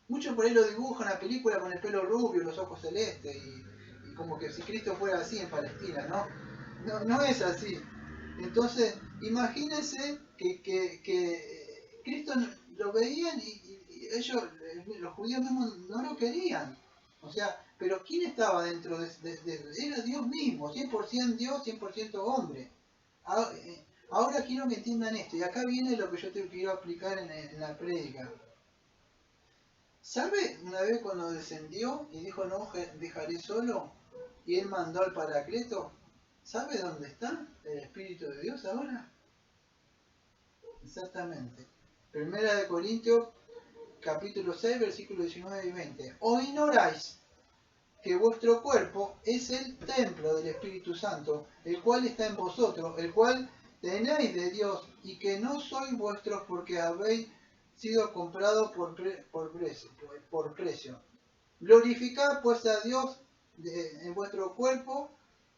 Muchos por ahí lo dibujan en la película con el pelo rubio, los ojos celestes, y como que si Cristo fuera así en Palestina, ¿no? No es así. Entonces, imagínense que Cristo lo veían y ellos, los judíos mismos, no lo querían. O sea, pero ¿quién estaba dentro de era Dios mismo, 100% Dios, 100% hombre. Ahora quiero que entiendan esto, y acá viene lo que yo te quiero aplicar en la prédica. ¿Sabe una vez cuando descendió y dijo no dejaré solo? Y él mandó al Paracleto. ¿Sabe dónde está el Espíritu de Dios ahora? Exactamente. Primera de Corintios, capítulo 6, versículos 19 y 20. ¿O ignoráis que vuestro cuerpo es el templo del Espíritu Santo, el cual está en vosotros, el cual tenéis de Dios, y que no sois vuestros porque habéis sido comprado por precio? Glorificad pues a Dios en vuestro cuerpo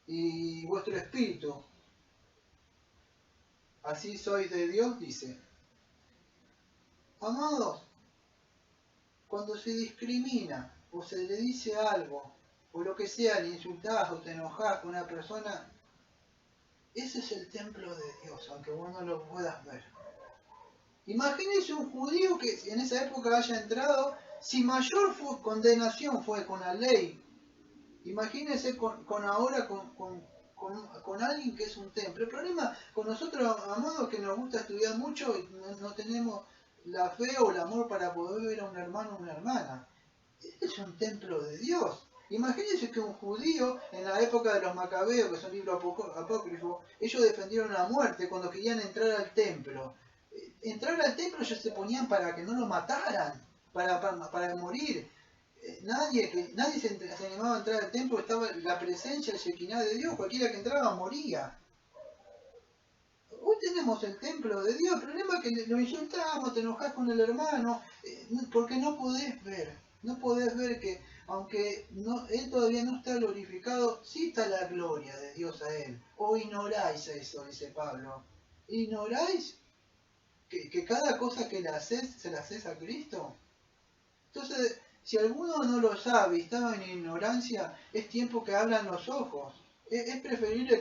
y vuestro espíritu. Así sois de Dios, dice. Amados, cuando se discrimina o se le dice algo, o lo que sea, le insultás o te enojás con una persona, ese es el templo de Dios, aunque vos no lo puedas ver. Imagínense un judío que en esa época haya entrado, si mayor condenación fue con la ley, imagínense ahora con alguien que es un templo. El problema con nosotros, amados, que nos gusta estudiar mucho y no tenemos la fe o el amor para poder ver a un hermano o una hermana. Este es un templo de Dios. Imagínense que un judío en la época de los macabeos, que son libros apócrifos, ellos defendieron la muerte cuando querían entrar al templo. Entrar al templo ellos se ponían para que no lo mataran, para morir. Nadie se animaba a entrar al templo, estaba la presencia, el Shekinah de Dios, cualquiera que entraba moría. Hoy tenemos el templo de Dios, el problema es que lo insultamos, te enojas con el hermano, porque no podés ver que aunque él todavía no está glorificado, sí está la gloria de Dios a él. O ignoráis eso, dice Pablo. ¿Ignoráis que cada cosa que le haces, se la haces a Cristo? Entonces, si alguno no lo sabe y estaba en ignorancia, es tiempo que abran los ojos. Es preferible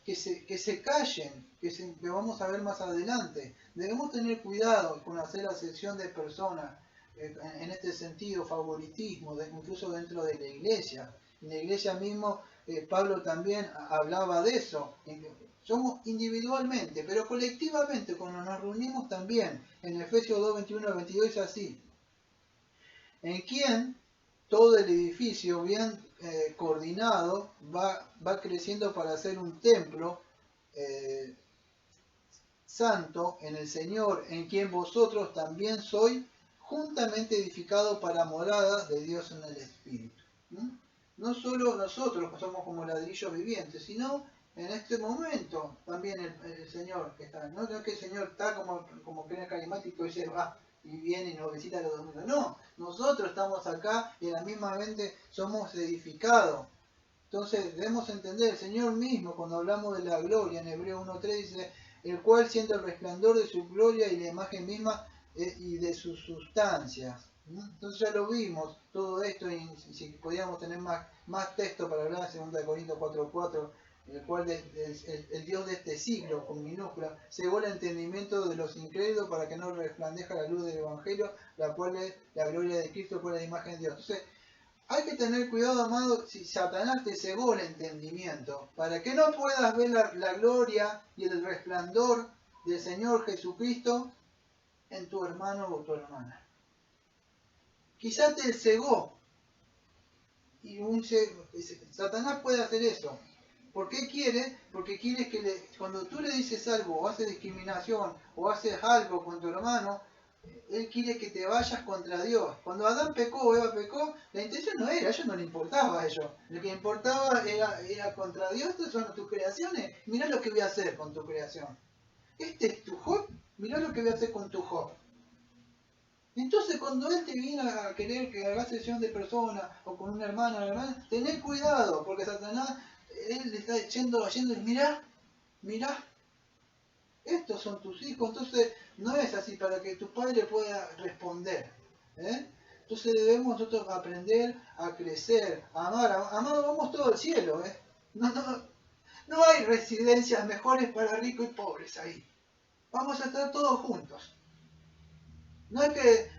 que se callen, que vamos a ver más adelante. Debemos tener cuidado con hacer acepción de personas, en este sentido, favoritismo, incluso dentro de la iglesia. En la iglesia mismo, Pablo también hablaba de eso. Somos individualmente, pero colectivamente, cuando nos reunimos también. En Efesios 2, 21 al 22 es así. En quien todo el edificio bien coordinado va creciendo para ser un templo santo en el Señor, en quien vosotros también sois juntamente edificados para morada de Dios en el Espíritu. No solo nosotros somos como ladrillos vivientes, sino en este momento también el Señor que está. No es que el Señor está como creen carismático y dice, y viene y nos visita los domingos. No, nosotros estamos acá y en la misma mente somos edificados. Entonces debemos entender, el Señor mismo, cuando hablamos de la gloria, en Hebreos 1.3 dice, el cual siente el resplandor de su gloria y la imagen misma y de sus sustancias. Entonces ya lo vimos, todo esto, y si podíamos tener más texto para hablar en 2 Corintios 4.4, el cual el Dios de este siglo, con minúscula, cegó el entendimiento de los incrédulos para que no resplandezca la luz del Evangelio, la cual es la gloria de Cristo, cual es la imagen de Dios. Entonces, hay que tener cuidado, amado, si Satanás te cegó el entendimiento, para que no puedas ver la gloria y el resplandor del Señor Jesucristo en tu hermano o tu hermana. Quizás te cegó, y Satanás puede hacer eso. ¿Por qué quiere? Porque quiere que cuando tú le dices algo, o haces discriminación, o haces algo con tu hermano, él quiere que te vayas contra Dios. Cuando Adán pecó o Eva pecó, la intención no era, a ellos no le importaba a ellos. Lo que importaba era contra Dios. Estas son tus creaciones. Mirá lo que voy a hacer con tu creación. Este es tu Job, mirá lo que voy a hacer con tu Job. Entonces cuando él te viene a querer que hagas sesión de persona o con una hermana, tened cuidado, porque Satanás, él le está yendo y mirá, estos son tus hijos. Entonces no es así para que tu padre pueda responder. Entonces debemos nosotros aprender a crecer, a amar. Amado, vamos todo al cielo. No hay residencias mejores para ricos y pobres ahí. Vamos a estar todos juntos. No es que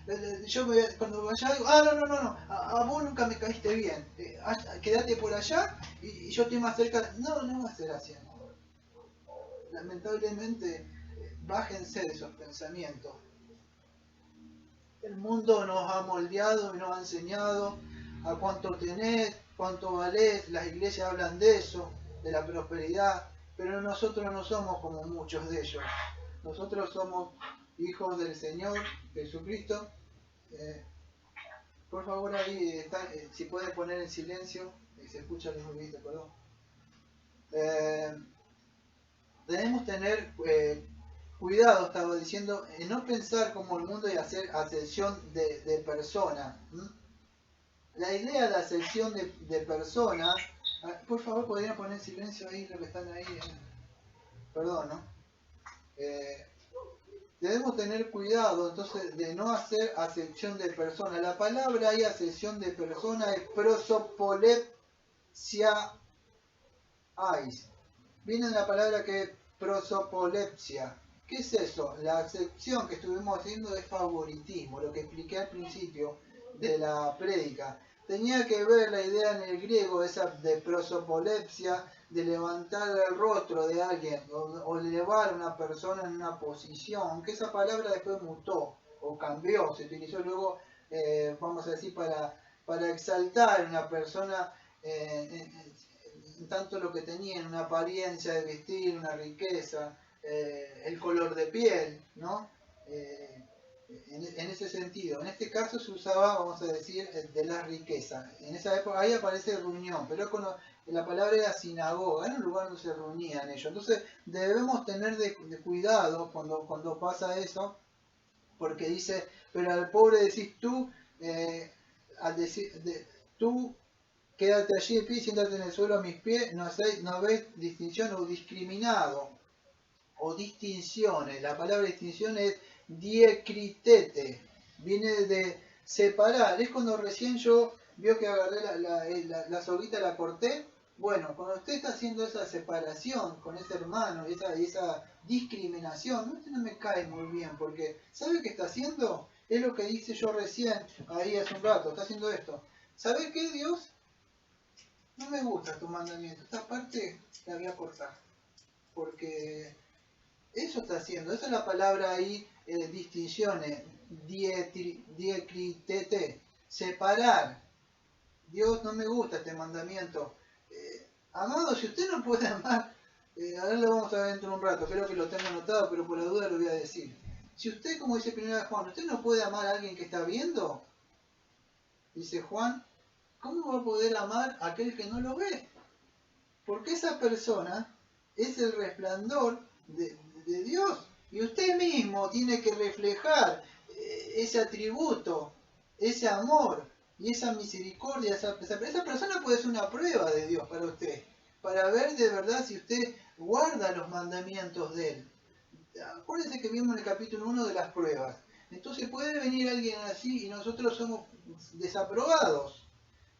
yo cuando vaya digo, no, a vos nunca me caíste bien, quédate por allá y yo estoy más cerca. No va a ser así. Lamentablemente, bájense de esos pensamientos. El mundo nos ha moldeado y nos ha enseñado a cuánto tenés, cuánto valés. Las iglesias hablan de eso, de la prosperidad, pero nosotros no somos como muchos de ellos. Nosotros somos hijos del Señor Jesucristo. Por favor, ahí si pueden poner en silencio, se escucha el ruido, perdón. Debemos tener cuidado, estaba diciendo, en no pensar como el mundo y hacer acepción de persona. La idea de la acepción de persona, por favor, podrían poner en silencio ahí lo que están ahí. Perdón, ¿no? Debemos tener cuidado entonces de no hacer acepción de persona. La palabra ahí, acepción de persona, es prosopolepsiais. Viene de la palabra que es prosopolepsia. ¿Qué es eso? La acepción que estuvimos haciendo es favoritismo, lo que expliqué al principio de la prédica. Tenía que ver la idea en el griego esa de prosopolepsia, de levantar el rostro de alguien o elevar a una persona en una posición, aunque esa palabra después mutó o cambió, se utilizó luego, vamos a decir, para exaltar a una persona en tanto lo que tenía, en una apariencia de vestir, una riqueza, el color de piel, ¿no? En ese sentido. En este caso se usaba, vamos a decir, de la riqueza. En esa época, ahí aparece reunión, pero cuando la palabra era sinagoga, era un lugar donde se reunían ellos. Entonces debemos tener de cuidado cuando pasa eso, porque dice, pero al pobre decís tú, al decir, tú quédate allí de pie, siéntate en el suelo a mis pies, no ves distinción o discriminado, o distinciones. La palabra distinción es diecritete, viene de separar. Es cuando recién yo vio que agarré la soguita, la corté. Bueno, cuando usted está haciendo esa separación con ese hermano, esa discriminación, no me cae muy bien, porque ¿sabe qué está haciendo? Es lo que dice yo recién, ahí hace un rato, está haciendo esto. ¿Sabe qué, Dios? No me gusta tu mandamiento, esta parte la voy a cortar, porque eso está haciendo, esa es la palabra ahí, distinciones, diecritete, separar. Dios, no me gusta este mandamiento. Amado, si usted no puede amar, ahora lo vamos a ver dentro de un rato, creo que lo tengo anotado, pero por la duda lo voy a decir. Si usted, como dice 1 Juan, usted no puede amar a alguien que está viendo, dice Juan, ¿cómo va a poder amar a aquel que no lo ve? Porque esa persona es el resplandor de Dios. Y usted mismo tiene que reflejar ese atributo, ese amor y esa misericordia. Esa persona puede ser una prueba de Dios para usted, para ver de verdad si usted guarda los mandamientos de Él. Acuérdense que vimos en el capítulo 1 de las pruebas. Entonces puede venir alguien así y nosotros somos desaprobados.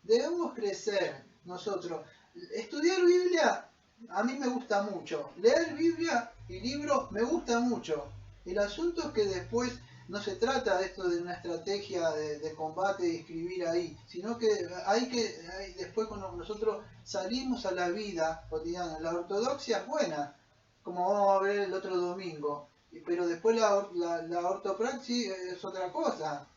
Debemos crecer nosotros. Estudiar Biblia a mí me gusta mucho. Leer Biblia y libros me gusta mucho. El asunto es que después no se trata de esto de una estrategia de combate y escribir ahí, sino que después cuando nosotros salimos a la vida cotidiana, la ortodoxia es buena, como vamos a ver el otro domingo, pero después la ortopraxis es otra cosa,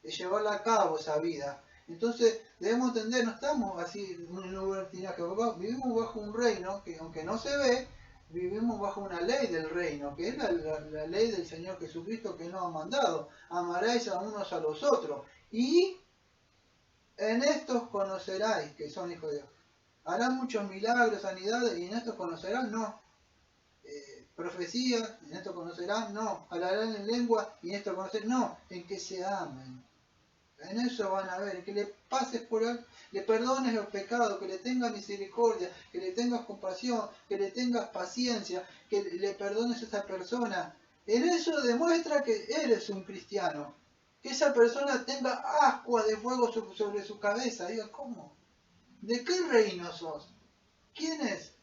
es llevarla a cabo esa vida. Entonces debemos entender, no estamos así en un libertinaje, vivimos bajo un reino que aunque no se ve, vivimos bajo una ley del reino, que es la ley del Señor Jesucristo que nos ha mandado. Amaréis a unos a los otros. Y en estos conoceráis que son hijos de Dios. Harán muchos milagros, sanidades, y en estos conocerán, no. Profecías, en esto conocerán, no. Hablarán en lengua, y en esto conocerán, no. En que se amen. En eso van a ver, que le pases por él, le perdones los pecados, que le tengas misericordia, que le tengas compasión, que le tengas paciencia, que le perdones a esa persona. En eso demuestra que eres un cristiano. Que esa persona tenga ascuas de fuego sobre su cabeza. Diga, ¿cómo? ¿De qué reino sos? ¿Quién es?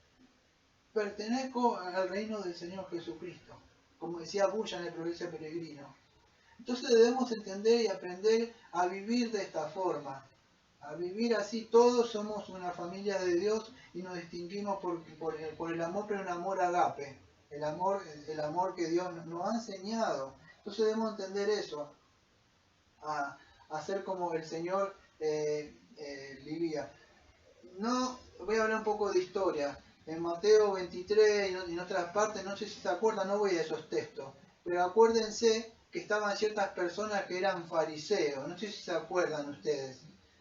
Pertenezco al reino del Señor Jesucristo. Como decía Bulla en el Progreso Peregrino. Entonces debemos entender y aprender a vivir de esta forma, a vivir así. Todos somos una familia de Dios y nos distinguimos por el amor, pero un amor agape, el amor que Dios nos ha enseñado. Entonces debemos entender eso, a ser como el Señor vivía. No, voy a hablar un poco de historia. En Mateo 23 y en otras partes, no sé si se acuerdan, no voy a esos textos, pero acuérdense que estaban ciertas personas que eran fariseos, no sé si se acuerdan ustedes.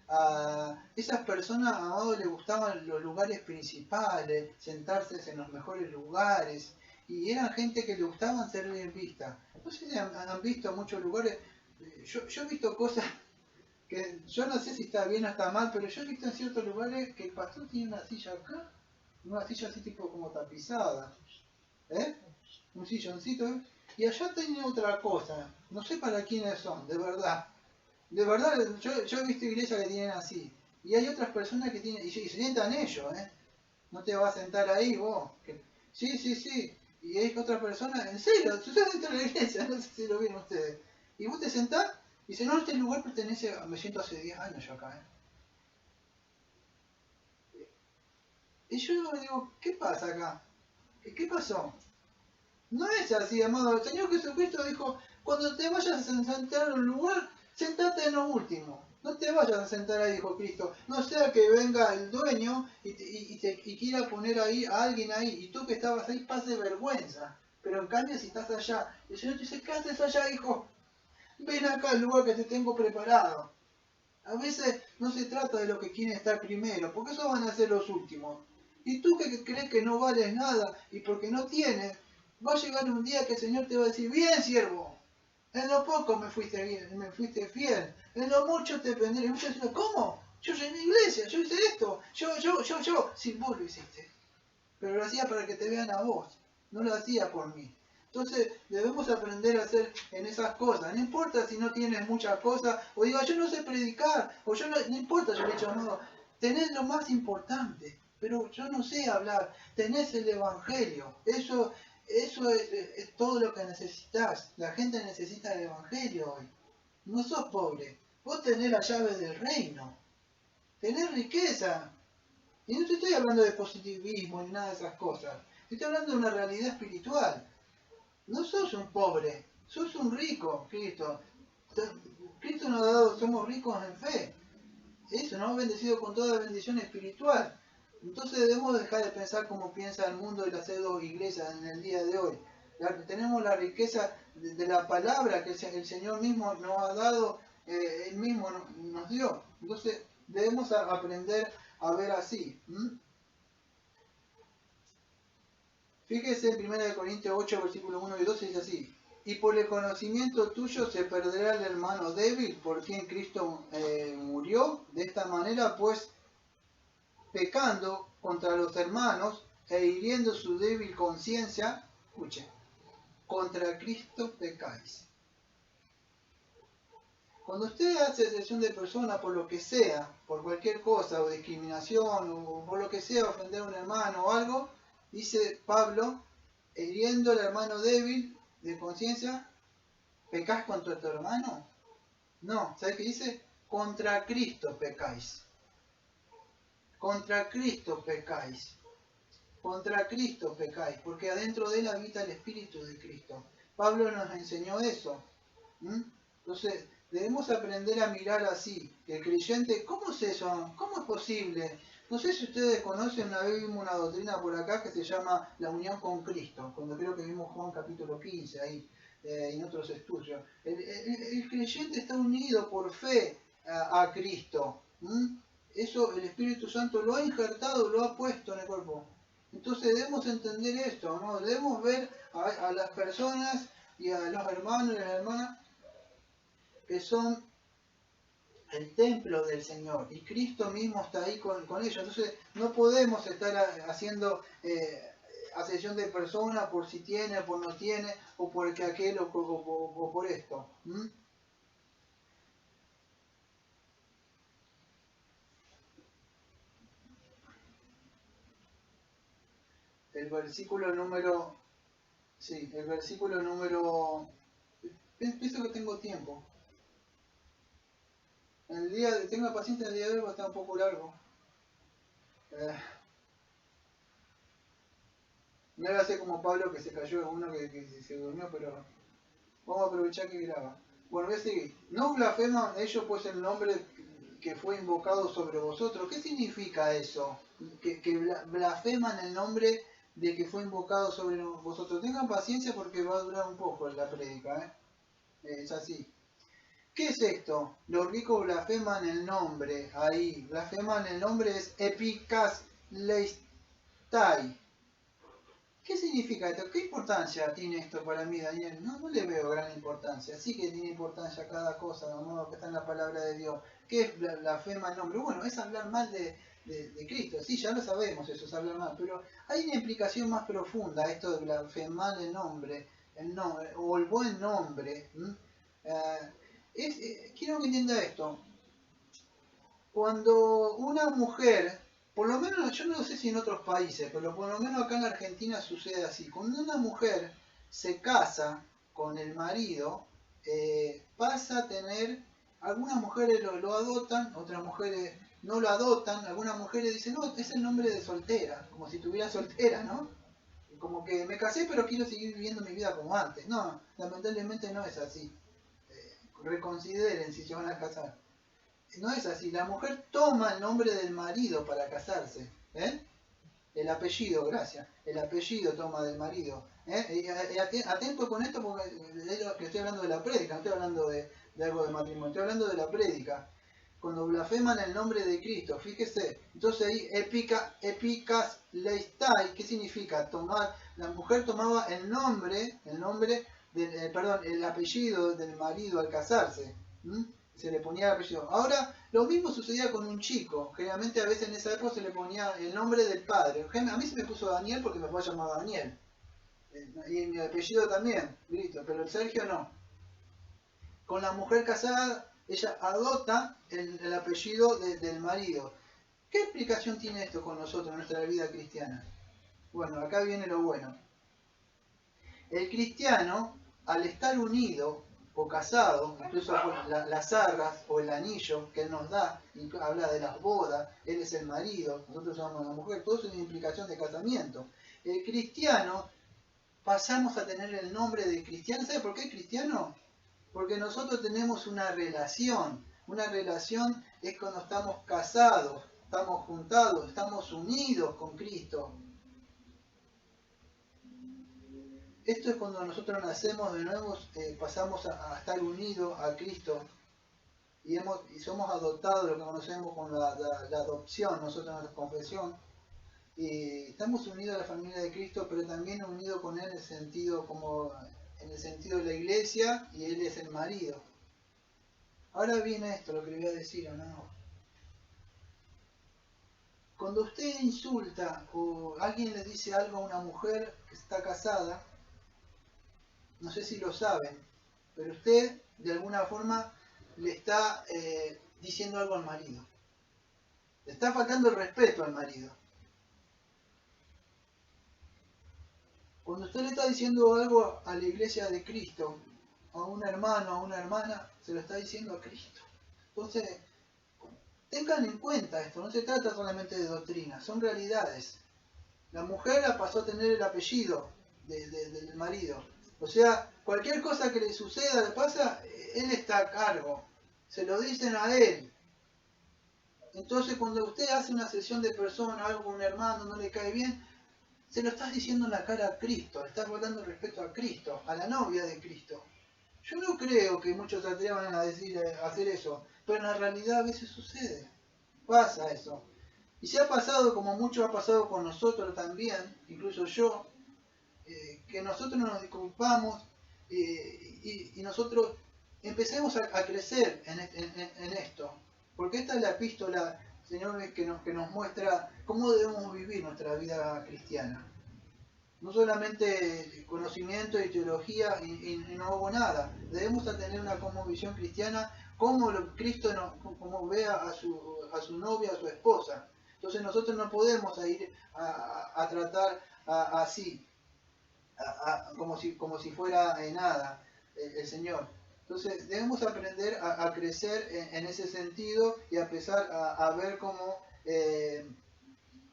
A esas personas, a Amado, les gustaban los lugares principales, sentarse en los mejores lugares, y eran gente que le gustaban ser bien vista. No sé si han visto muchos lugares, yo he visto cosas que yo no sé si está bien o está mal, pero yo he visto en ciertos lugares que el pastor tiene una silla acá, una silla así tipo como tapizada, un silloncito, y allá tenía otra cosa, no sé para quiénes son, de verdad, yo he visto iglesias que tienen así, y hay otras personas que tienen, y se sientan ellos, no te vas a sentar ahí vos, sí, y hay otras personas, en serio, sucede dentro de la iglesia, no sé si lo vieron ustedes, y vos te sentás, y dice, no, este lugar pertenece, me siento hace 10 años yo acá, Y yo digo, ¿qué pasa acá? ¿Qué pasó? No es así, amado. El Señor Jesucristo dijo, Cuando te vayas a sentar en un lugar, sentate en lo último. No te vayas a sentar ahí, dijo Cristo. No sea que venga el dueño y quiera poner ahí a alguien ahí, y tú que estabas ahí pase vergüenza. Pero en cambio, si estás allá, el Señor te dice, ¿qué haces allá, hijo? Ven acá al lugar que te tengo preparado. A veces no se trata de lo que quieren estar primero, porque esos van a ser los últimos. Y tú que crees que no vales nada y porque no tienes, va a llegar un día que el Señor te va a decir, bien siervo, en lo poco me fuiste bien, me fuiste fiel, en lo mucho te pondré. Y muchos dicen, ¿cómo? Yo llené iglesia, yo hice esto, yo. Sí, vos lo hiciste. Pero lo hacía para que te vean a vos, no lo hacía por mí. Entonces debemos aprender a hacer en esas cosas. No importa si no tienes muchas cosas, o diga yo no sé predicar, o yo no importa, yo le he dicho, no, tenés lo más importante, pero yo no sé hablar, tenés el Evangelio, eso es todo lo que necesitas. La gente necesita el Evangelio hoy. No sos pobre, vos tenés la llave del reino, tenés riqueza. Y no te estoy hablando de positivismo ni nada de esas cosas, estoy hablando de una realidad espiritual. No sos un pobre, sos un rico, Cristo. Cristo nos ha dado, somos ricos en fe. Eso, nos ha bendecido con toda bendición espiritual. Entonces debemos dejar de pensar como piensa el mundo y las pseudo iglesias en el día de hoy. Tenemos la riqueza de la palabra que el Señor mismo nos ha dado, Él mismo nos dio. Entonces debemos aprender a ver así. Fíjese en 1 Corintios 8, versículos 1 y 12, dice así. Y por el conocimiento tuyo se perderá el hermano débil por quien Cristo murió. De esta manera, pues, pecando contra los hermanos e hiriendo su débil conciencia, escuchen, contra Cristo pecáis. Cuando usted hace excepción de persona por lo que sea, por cualquier cosa, o discriminación, o por lo que sea, ofender a un hermano o algo, dice Pablo, hiriendo al hermano débil de conciencia, ¿pecás contra tu hermano? No, ¿sabes qué dice? Contra Cristo pecáis. Contra Cristo pecáis. Contra Cristo pecáis, porque adentro de él habita el Espíritu de Cristo. Pablo nos enseñó eso. Entonces, debemos aprender a mirar así. El creyente, ¿cómo es eso? ¿Cómo es posible? No sé si ustedes conocen, una vez vimos una doctrina por acá que se llama la unión con Cristo, cuando creo que vimos Juan capítulo 15 ahí, en otros estudios. El creyente está unido por fe a Cristo. Eso el Espíritu Santo lo ha injertado, lo ha puesto en el cuerpo. Entonces debemos entender esto, ¿no? Debemos ver a las personas y a los hermanos y las hermanas que son el templo del Señor, y Cristo mismo está ahí con ellos. Entonces no podemos estar haciendo acepción de persona por si tiene, por no tiene, o porque aquel o por esto. El versículo número... Sí, el versículo número... Pienso que tengo tiempo. Tenga paciencia, el día de hoy va a estar un poco largo. No era así como Pablo que se cayó en uno que se durmió, pero vamos a aprovechar que graba. Bueno, voy a seguir. No blasfeman ellos pues el nombre que fue invocado sobre vosotros. ¿Qué significa eso? Que blasfeman el nombre de que fue invocado sobre vosotros. Tengan paciencia porque va a durar un poco la prédica, es así. ¿Qué es esto? Los ricos blasfeman el nombre. Ahí, blasfeman el nombre es epikasleistai. ¿Qué significa esto? ¿Qué importancia tiene esto para mí, Daniel? No le veo gran importancia. Sí que tiene importancia cada cosa, de modo que está en la palabra de Dios. ¿Qué es blasfema el nombre? Bueno, es hablar mal de Cristo. Sí, ya lo sabemos, eso es hablar mal. Pero hay una implicación más profunda, esto de blasfemar el nombre o el buen nombre. Quiero que entienda esto. Cuando una mujer, por lo menos, yo no sé si en otros países, pero por lo menos acá en Argentina sucede así. Cuando una mujer se casa con el marido, pasa a tener, algunas mujeres lo adoptan, otras mujeres no lo adoptan, algunas mujeres dicen, no, es el nombre de soltera, como si estuviera soltera, ¿no? como que me casé pero quiero seguir viviendo mi vida como antes. No, lamentablemente no es así. Reconsideren si se van a casar. No es así. La mujer toma el nombre del marido para casarse. El apellido, gracias. El apellido toma del marido. Atento con esto porque estoy hablando de la prédica, no estoy hablando de algo de matrimonio, estoy hablando de la prédica. Cuando blasfeman el nombre de Cristo, fíjese, entonces ahí epicas leistai, ¿qué significa? Tomar, la mujer tomaba el apellido del marido al casarse. Se le ponía el apellido. Ahora, lo mismo sucedía con un chico. Generalmente a veces en esa época se le ponía el nombre del padre. A mí se me puso Daniel porque me fue llamado Daniel. Y mi apellido también, listo, pero el Sergio no. Con la mujer casada, ella adopta el apellido del marido. ¿Qué explicación tiene esto con nosotros en nuestra vida cristiana? Bueno, acá viene lo bueno. El cristiano, al estar unido o casado, incluso las arras o el anillo que él nos da, habla de las bodas, él es el marido, nosotros somos la mujer, todo eso es una implicación de casamiento. El cristiano, pasamos a tener el nombre de cristiano. ¿Sabe por qué cristiano? Porque nosotros tenemos una relación. Una relación es cuando estamos casados, estamos juntados, estamos unidos con Cristo. Esto es cuando nosotros nacemos de nuevo, pasamos a estar unidos a Cristo y somos adoptados, lo que conocemos con la adopción, nosotros en la confesión. Y estamos unidos a la familia de Cristo, pero también unidos con Él en el sentido de la iglesia, y Él es el marido. Ahora viene esto, lo que le voy a decir, ¿no? Cuando usted insulta o alguien le dice algo a una mujer que está casada, no sé si lo saben, pero usted de alguna forma le está diciendo algo al marido. Le está faltando el respeto al marido. Cuando usted le está diciendo algo a la iglesia de Cristo, a un hermano, a una hermana, se lo está diciendo a Cristo. Entonces, tengan en cuenta esto, no se trata solamente de doctrina, son realidades. La mujer pasó a tener el apellido del marido. O sea, cualquier cosa que le suceda, le pasa, él está a cargo. Se lo dicen a él. Entonces, cuando usted hace una sesión de personas, algo con un hermano, no le cae bien, se lo estás diciendo en la cara a Cristo, le estás faltando respeto a Cristo, a la novia de Cristo. Yo no creo que muchos se atrevan a hacer eso, pero en la realidad a veces sucede. Pasa eso. Y se ha pasado, como mucho ha pasado con nosotros también, incluso yo, que nosotros nos disculpamos y nosotros empecemos a crecer en esto. Porque esta es la epístola, Señor, que nos muestra cómo debemos vivir nuestra vida cristiana. No solamente conocimiento y teología y no hago nada. Debemos tener una visión cristiana, como Cristo como ve a su novia, a su esposa. Entonces nosotros no podemos ir a tratar así, como si fuera nada el Señor. Entonces debemos aprender a crecer en ese sentido y a empezar a ver cómo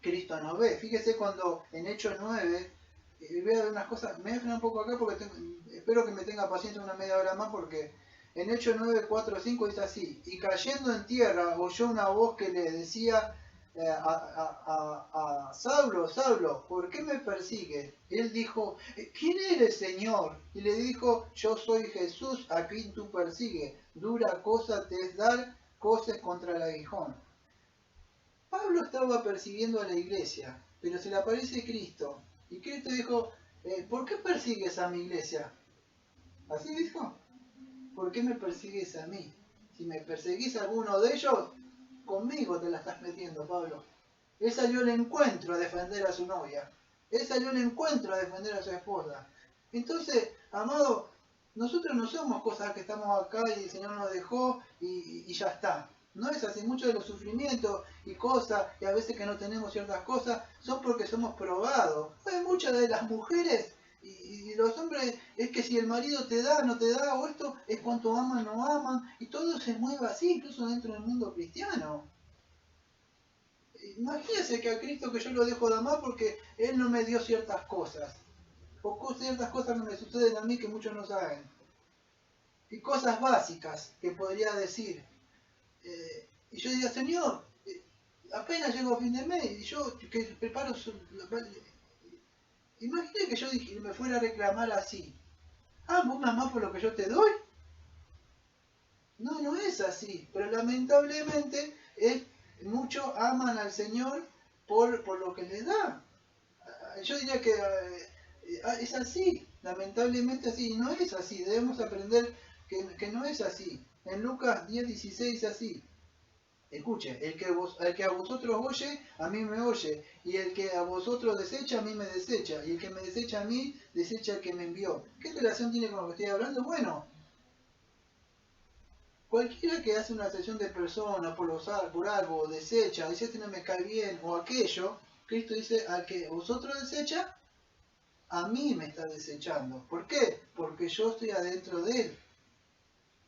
Cristo nos ve. Fíjese cuando en Hechos 9, voy a ver unas cosas, me voy a frenar un poco acá porque espero que me tenga paciencia una media hora más, porque en Hechos 9, 4, 5 dice así: y cayendo en tierra oyó una voz que le decía a Saulo, Saulo, ¿por qué me persigues? Él dijo, ¿quién eres, Señor? Y le dijo, yo soy Jesús a quien tú persigues. Dura cosa te es dar coces contra el aguijón. Pablo estaba persiguiendo a la iglesia, pero se le aparece Cristo. Y Cristo dijo, ¿por qué persigues a mi iglesia? Así dijo, ¿por qué me persigues a mí? Si me perseguís a alguno de ellos, conmigo te la estás metiendo, Pablo. Él salió al encuentro a defender a su novia. Él salió al encuentro a defender a su esposa. Entonces, amado, nosotros no somos cosas que estamos acá y el Señor nos dejó y ya está. No es así. Muchos de los sufrimientos y cosas, y a veces que no tenemos ciertas cosas, son porque somos probados. Hay muchas de las mujeres y los hombres, es que si el marido te da, no te da, o esto es cuánto aman, no aman, y todo se mueve así, incluso dentro del mundo cristiano. Imagínense que a Cristo que yo lo dejo de amar porque Él no me dio ciertas cosas. O ciertas cosas que me suceden a mí que muchos no saben. Y cosas básicas que podría decir. Y yo diría, Señor, apenas llego a fin de mes y yo que preparo imagínate que yo me fuera a reclamar así. ¿Vos me amás por lo que yo te doy? No, no es así. Pero lamentablemente muchos aman al Señor por lo que le da. Yo diría que es así. Lamentablemente así. Y no es así. Debemos aprender que no es así. En Lucas 10:16 dice así. Escuche, el que a vosotros oye, a mí me oye, y el que a vosotros desecha, a mí me desecha, y el que me desecha a mí, desecha al que me envió. ¿Qué relación tiene con lo que estoy hablando? Bueno, cualquiera que hace una sesión de personas por algo, desecha, dice este no me cae bien, o aquello, Cristo dice, al que vosotros desecha, a mí me está desechando. ¿Por qué? Porque yo estoy adentro de él.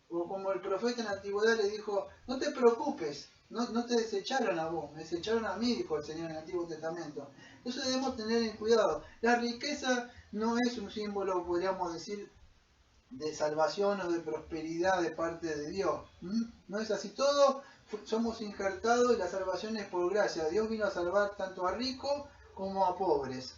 O como el profeta en la antigüedad le dijo, no te preocupes, no te desecharon a vos, me desecharon a mí, dijo el Señor en el Antiguo Testamento. Entonces debemos tener en cuidado. La riqueza no es un símbolo, podríamos decir, de salvación o de prosperidad de parte de Dios. No es así. Todos somos injertados y la salvación es por gracia. Dios vino a salvar tanto a ricos como a pobres.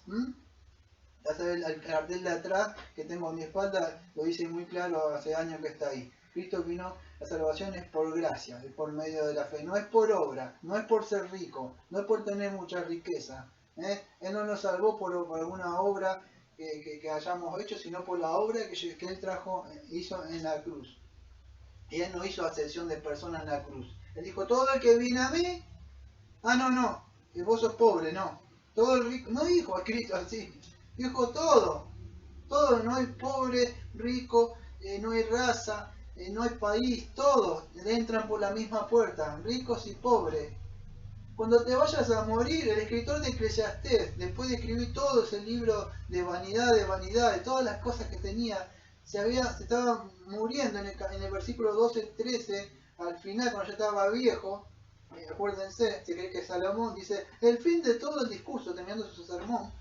Ya sabes, el cartel de atrás que tengo a mi espalda lo dice muy claro, hace años que está ahí. Cristo vino, la salvación es por gracia, es por medio de la fe, no es por obra, no es por ser rico, no es por tener mucha riqueza. Él no nos salvó por alguna obra que hayamos hecho, sino por la obra que Él hizo en la cruz. Y Él no hizo acepción de personas en la cruz. Él dijo, todo el que viene a mí, no, que vos sos pobre, no. Todo el rico, no dijo a Cristo así, dijo todo, no hay pobre, rico, no hay raza, no hay país, todos entran por la misma puerta, ricos y pobres. Cuando te vayas a morir, el escritor de Eclesiastés, después de escribir todo ese libro de vanidad, de todas las cosas que tenía, se estaba muriendo en el versículo 12-13, al final, cuando ya estaba viejo. Acuérdense, se cree que Salomón dice, el fin de todo el discurso, terminando su sermón,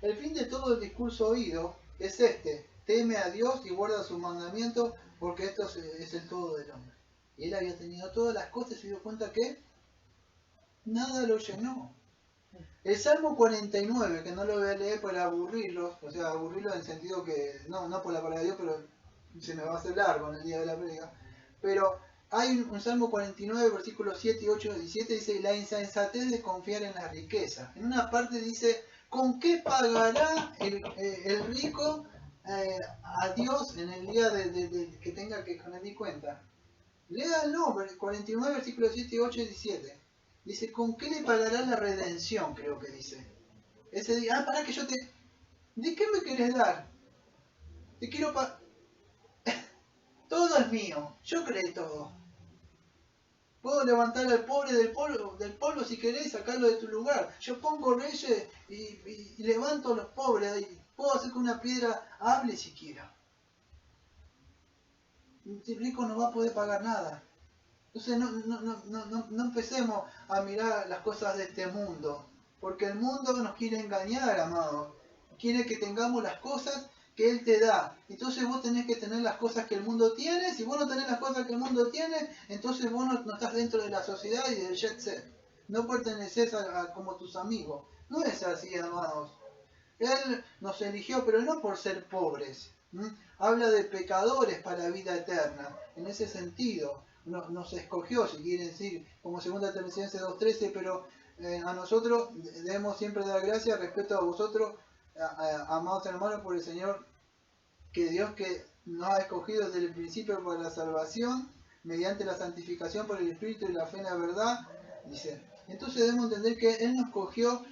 el fin de todo el discurso oído es este: teme a Dios y guarda sus mandamientos, porque esto es el todo del hombre. Y él había tenido todas las cosas y se dio cuenta que nada lo llenó. El Salmo 49, que no lo voy a leer para aburrirlos, o sea, aburrirlos en el sentido que, no por la palabra de Dios, pero se me va a hacer largo en el día de la predica, pero hay un Salmo 49, versículos 7, 8 y 17, dice, la insensatez de confiar en la riqueza. En una parte dice, ¿con qué pagará el rico a Dios en el día que tenga que rendir cuenta? Léanlo, 49, versículos 7, 8 y 17. Dice, ¿con qué le pagará la redención? Creo que dice. Ese día, para que yo te... ¿De qué me querés dar? Te quiero todo es mío, yo creé todo. Puedo levantar al pobre del polvo si querés, sacarlo de tu lugar. Yo pongo reyes y levanto a los pobres. Y puedo hacer que una piedra hable si quiera. El rico no va a poder pagar nada. Entonces no empecemos a mirar las cosas de este mundo. Porque el mundo nos quiere engañar, amados. Quiere que tengamos las cosas que Él te da. Entonces vos tenés que tener las cosas que el mundo tiene. Si vos no tenés las cosas que el mundo tiene, entonces vos no estás dentro de la sociedad y del jet set. No perteneces como tus amigos. No es así, amados. Él nos eligió, pero no por ser pobres. Habla de pecadores para vida eterna. En ese sentido, nos escogió, si quieren decir, como 2 Tesalonicenses 2:13, pero a nosotros debemos siempre dar gracias respecto a vosotros, amados hermanos, por el Señor, que Dios que nos ha escogido desde el principio para la salvación, mediante la santificación por el Espíritu y la fe en la verdad, dice. Entonces debemos entender que Él nos escogió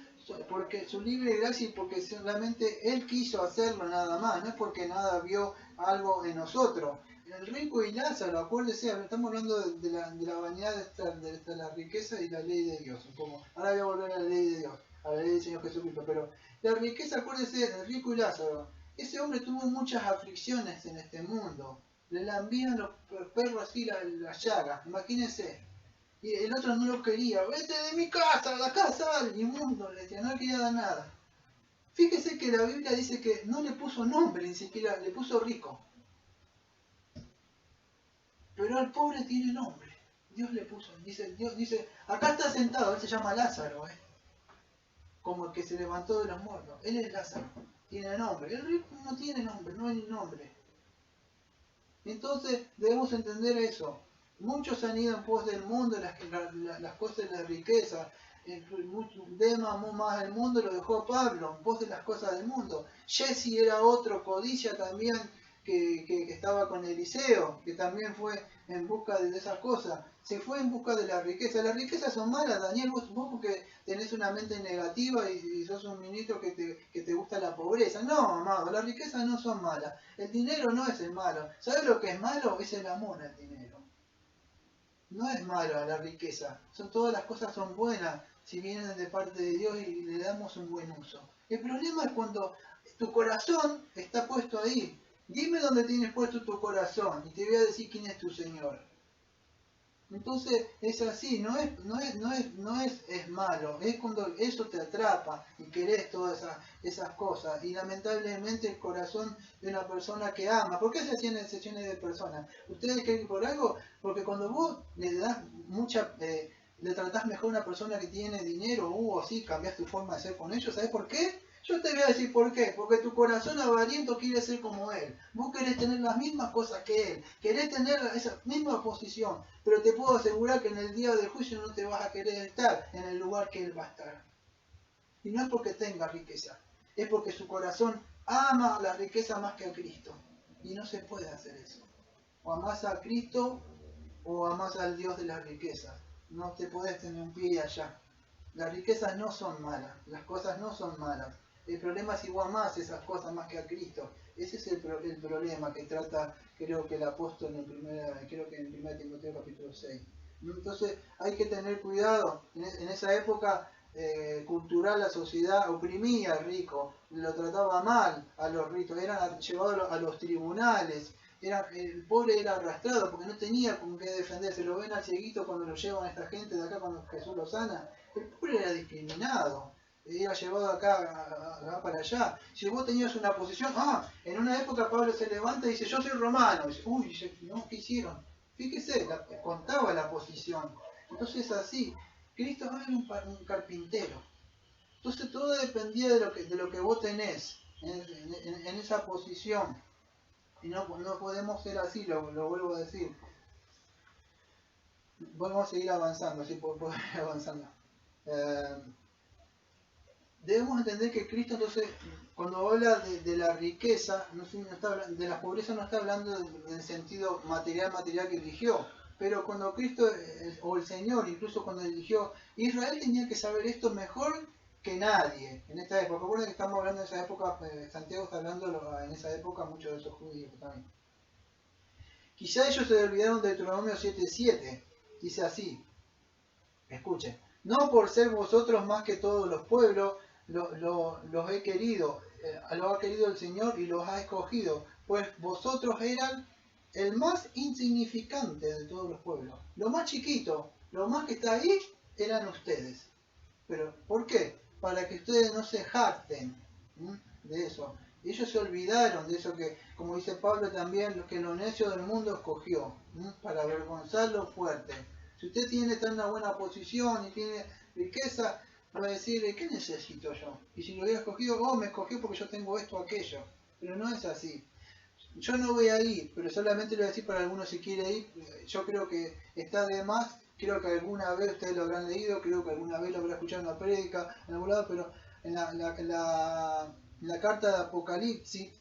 porque su libre gracia y porque solamente Él quiso hacerlo nada más, no es porque nada vio algo en nosotros. El rico y Lázaro, acuérdese, estamos hablando de la vanidad de la riqueza y la ley de Dios. Ahora voy a volver a la ley de Dios, a la ley del Señor Jesucristo, pero la riqueza, acuérdese, el rico y Lázaro, ese hombre tuvo muchas aflicciones en este mundo, le lambían los perros así las llagas, imagínense. Y el otro no lo quería. Vete de mi casa, la casa al inmundo, le decía, no quería dar nada. Fíjese que la Biblia dice que no le puso nombre, ni siquiera le puso rico. Pero al pobre tiene nombre. Dios le puso, Dios dice, acá está sentado, él se llama Lázaro, como el que se levantó de los muertos. Él es Lázaro, tiene nombre. El rico no tiene nombre, no hay nombre. Entonces debemos entender eso. Muchos han ido en pos del mundo, las cosas de la riqueza. Demas amó más el mundo, lo dejó Pablo, en pos de las cosas del mundo. Jesse era otro, codicia también, que estaba con Eliseo, que también fue en busca de esas cosas. Se fue en busca de la riqueza. Las riquezas son malas, Daniel, vos porque tenés una mente negativa y sos un ministro que te gusta la pobreza. No, amado, las riquezas no son malas. El dinero no es el malo. ¿Sabes lo que es malo? Es el amor al dinero. No es malo la riqueza. Todas las cosas son buenas si vienen de parte de Dios y le damos un buen uso. El problema es cuando tu corazón está puesto ahí. Dime dónde tienes puesto tu corazón y te voy a decir quién es tu Señor. Entonces es así, no es malo, es cuando eso te atrapa y querés todas esas cosas. Y lamentablemente el corazón de una persona que ama, ¿por qué se hacen excepciones de personas? ¿Ustedes creen que por algo? Porque cuando vos le das le tratás mejor a una persona que tiene dinero o así, cambias tu forma de ser con ellos, ¿sabes por qué? Yo te voy a decir por qué, porque tu corazón avariento quiere ser como él. Vos querés tener las mismas cosas que él, querés tener esa misma posición, pero te puedo asegurar que en el día del juicio no te vas a querer estar en el lugar que él va a estar. Y no es porque tenga riqueza, es porque su corazón ama la riqueza más que a Cristo. Y no se puede hacer eso. O amás a Cristo o amás al Dios de las riquezas. No te podés tener un pie allá. Las riquezas no son malas, las cosas no son malas. El problema es si vos amás esas cosas más que a Cristo. Ese es el problema que trata, creo que el apóstol en 1 Timoteo capítulo 6. Entonces hay que tener cuidado. En esa época cultural la sociedad oprimía al rico, lo trataba mal a los ricos, eran llevados a los tribunales. El pobre era arrastrado porque no tenía con qué defenderse. Lo ven al cieguito cuando lo llevan a esta gente de acá cuando Jesús lo sana. El pobre era discriminado. Era llevado acá para allá. Si vos tenías una posición, en una época Pablo se levanta y dice, yo soy romano. Y dice, uy, no, ¿qué hicieron? Fíjese, contaba la posición. Entonces así, Cristo era un carpintero. Entonces todo dependía de lo que vos tenés en esa posición. Y no podemos ser así, lo vuelvo a decir. Vamos a seguir avanzando, así podemos ir avanzando. Debemos entender que Cristo, entonces, cuando habla de la riqueza, de la pobreza, no está hablando del sentido material que eligió. Pero cuando Cristo, o el Señor, incluso cuando eligió, Israel tenía que saber esto mejor que nadie en esta época. Recuerden que estamos hablando de esa época, Santiago está hablando en esa época muchos de esos judíos también. Quizá ellos se olvidaron de Deuteronomio 7:7. Dice así, escuchen, no por ser vosotros más que todos los pueblos, los he querido, lo ha querido el Señor y los ha escogido, pues vosotros eran el más insignificante de todos los pueblos. Lo más chiquito, lo más que está ahí, eran ustedes. ¿Pero por qué? Para que ustedes no se jacten de eso. Ellos se olvidaron de eso que, como dice Pablo también, que lo necio del mundo escogió, para avergonzar lo fuerte. Si usted está en una buena posición y tiene riqueza, va a decir, ¿qué necesito yo? Y si lo hubiera escogido, me escogió porque yo tengo esto o aquello. Pero no es así. Yo no voy a ir, pero solamente le voy a decir para algunos si quiere ir. Yo creo que está de más. Creo que alguna vez ustedes lo habrán leído, creo que alguna vez lo habrán escuchado en una prédica, en algún lado, pero en la carta de Apocalipsis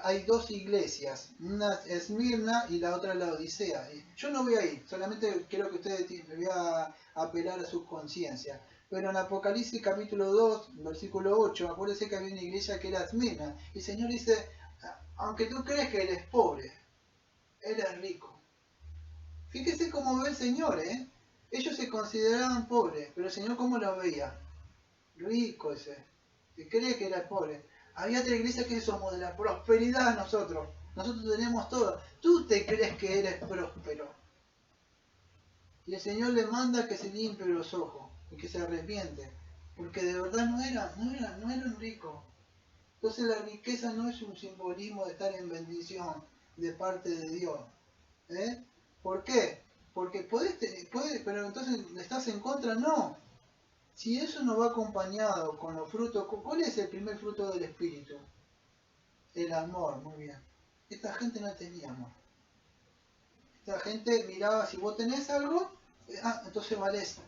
hay dos iglesias, una es Esmirna y la otra la Odisea. Yo no voy a ir, solamente quiero que ustedes voy a apelar a su conciencia. Pero en Apocalipsis capítulo 2, versículo 8, acuérdense que había una iglesia que era Esmirna. Y el Señor dice, aunque tú crees que él es pobre, él es rico. Fíjese cómo ve el Señor, Ellos se consideraban pobres, pero el Señor ¿cómo lo veía? Rico ese. Se cree que era pobre. Había otra iglesia que somos de la prosperidad nosotros. Nosotros tenemos todo. Tú te crees que eres próspero. Y el Señor le manda que se limpie los ojos y que se arrepiente. Porque de verdad no eran ricos. Entonces la riqueza no es un simbolismo de estar en bendición de parte de Dios. ¿Eh? ¿Por qué? Porque puedes, pero entonces estás en contra, no. Si eso no va acompañado con los frutos, ¿cuál es el primer fruto del Espíritu? El amor, muy bien. Esta gente no tenía amor. Esta gente miraba, si vos tenés algo, entonces valés.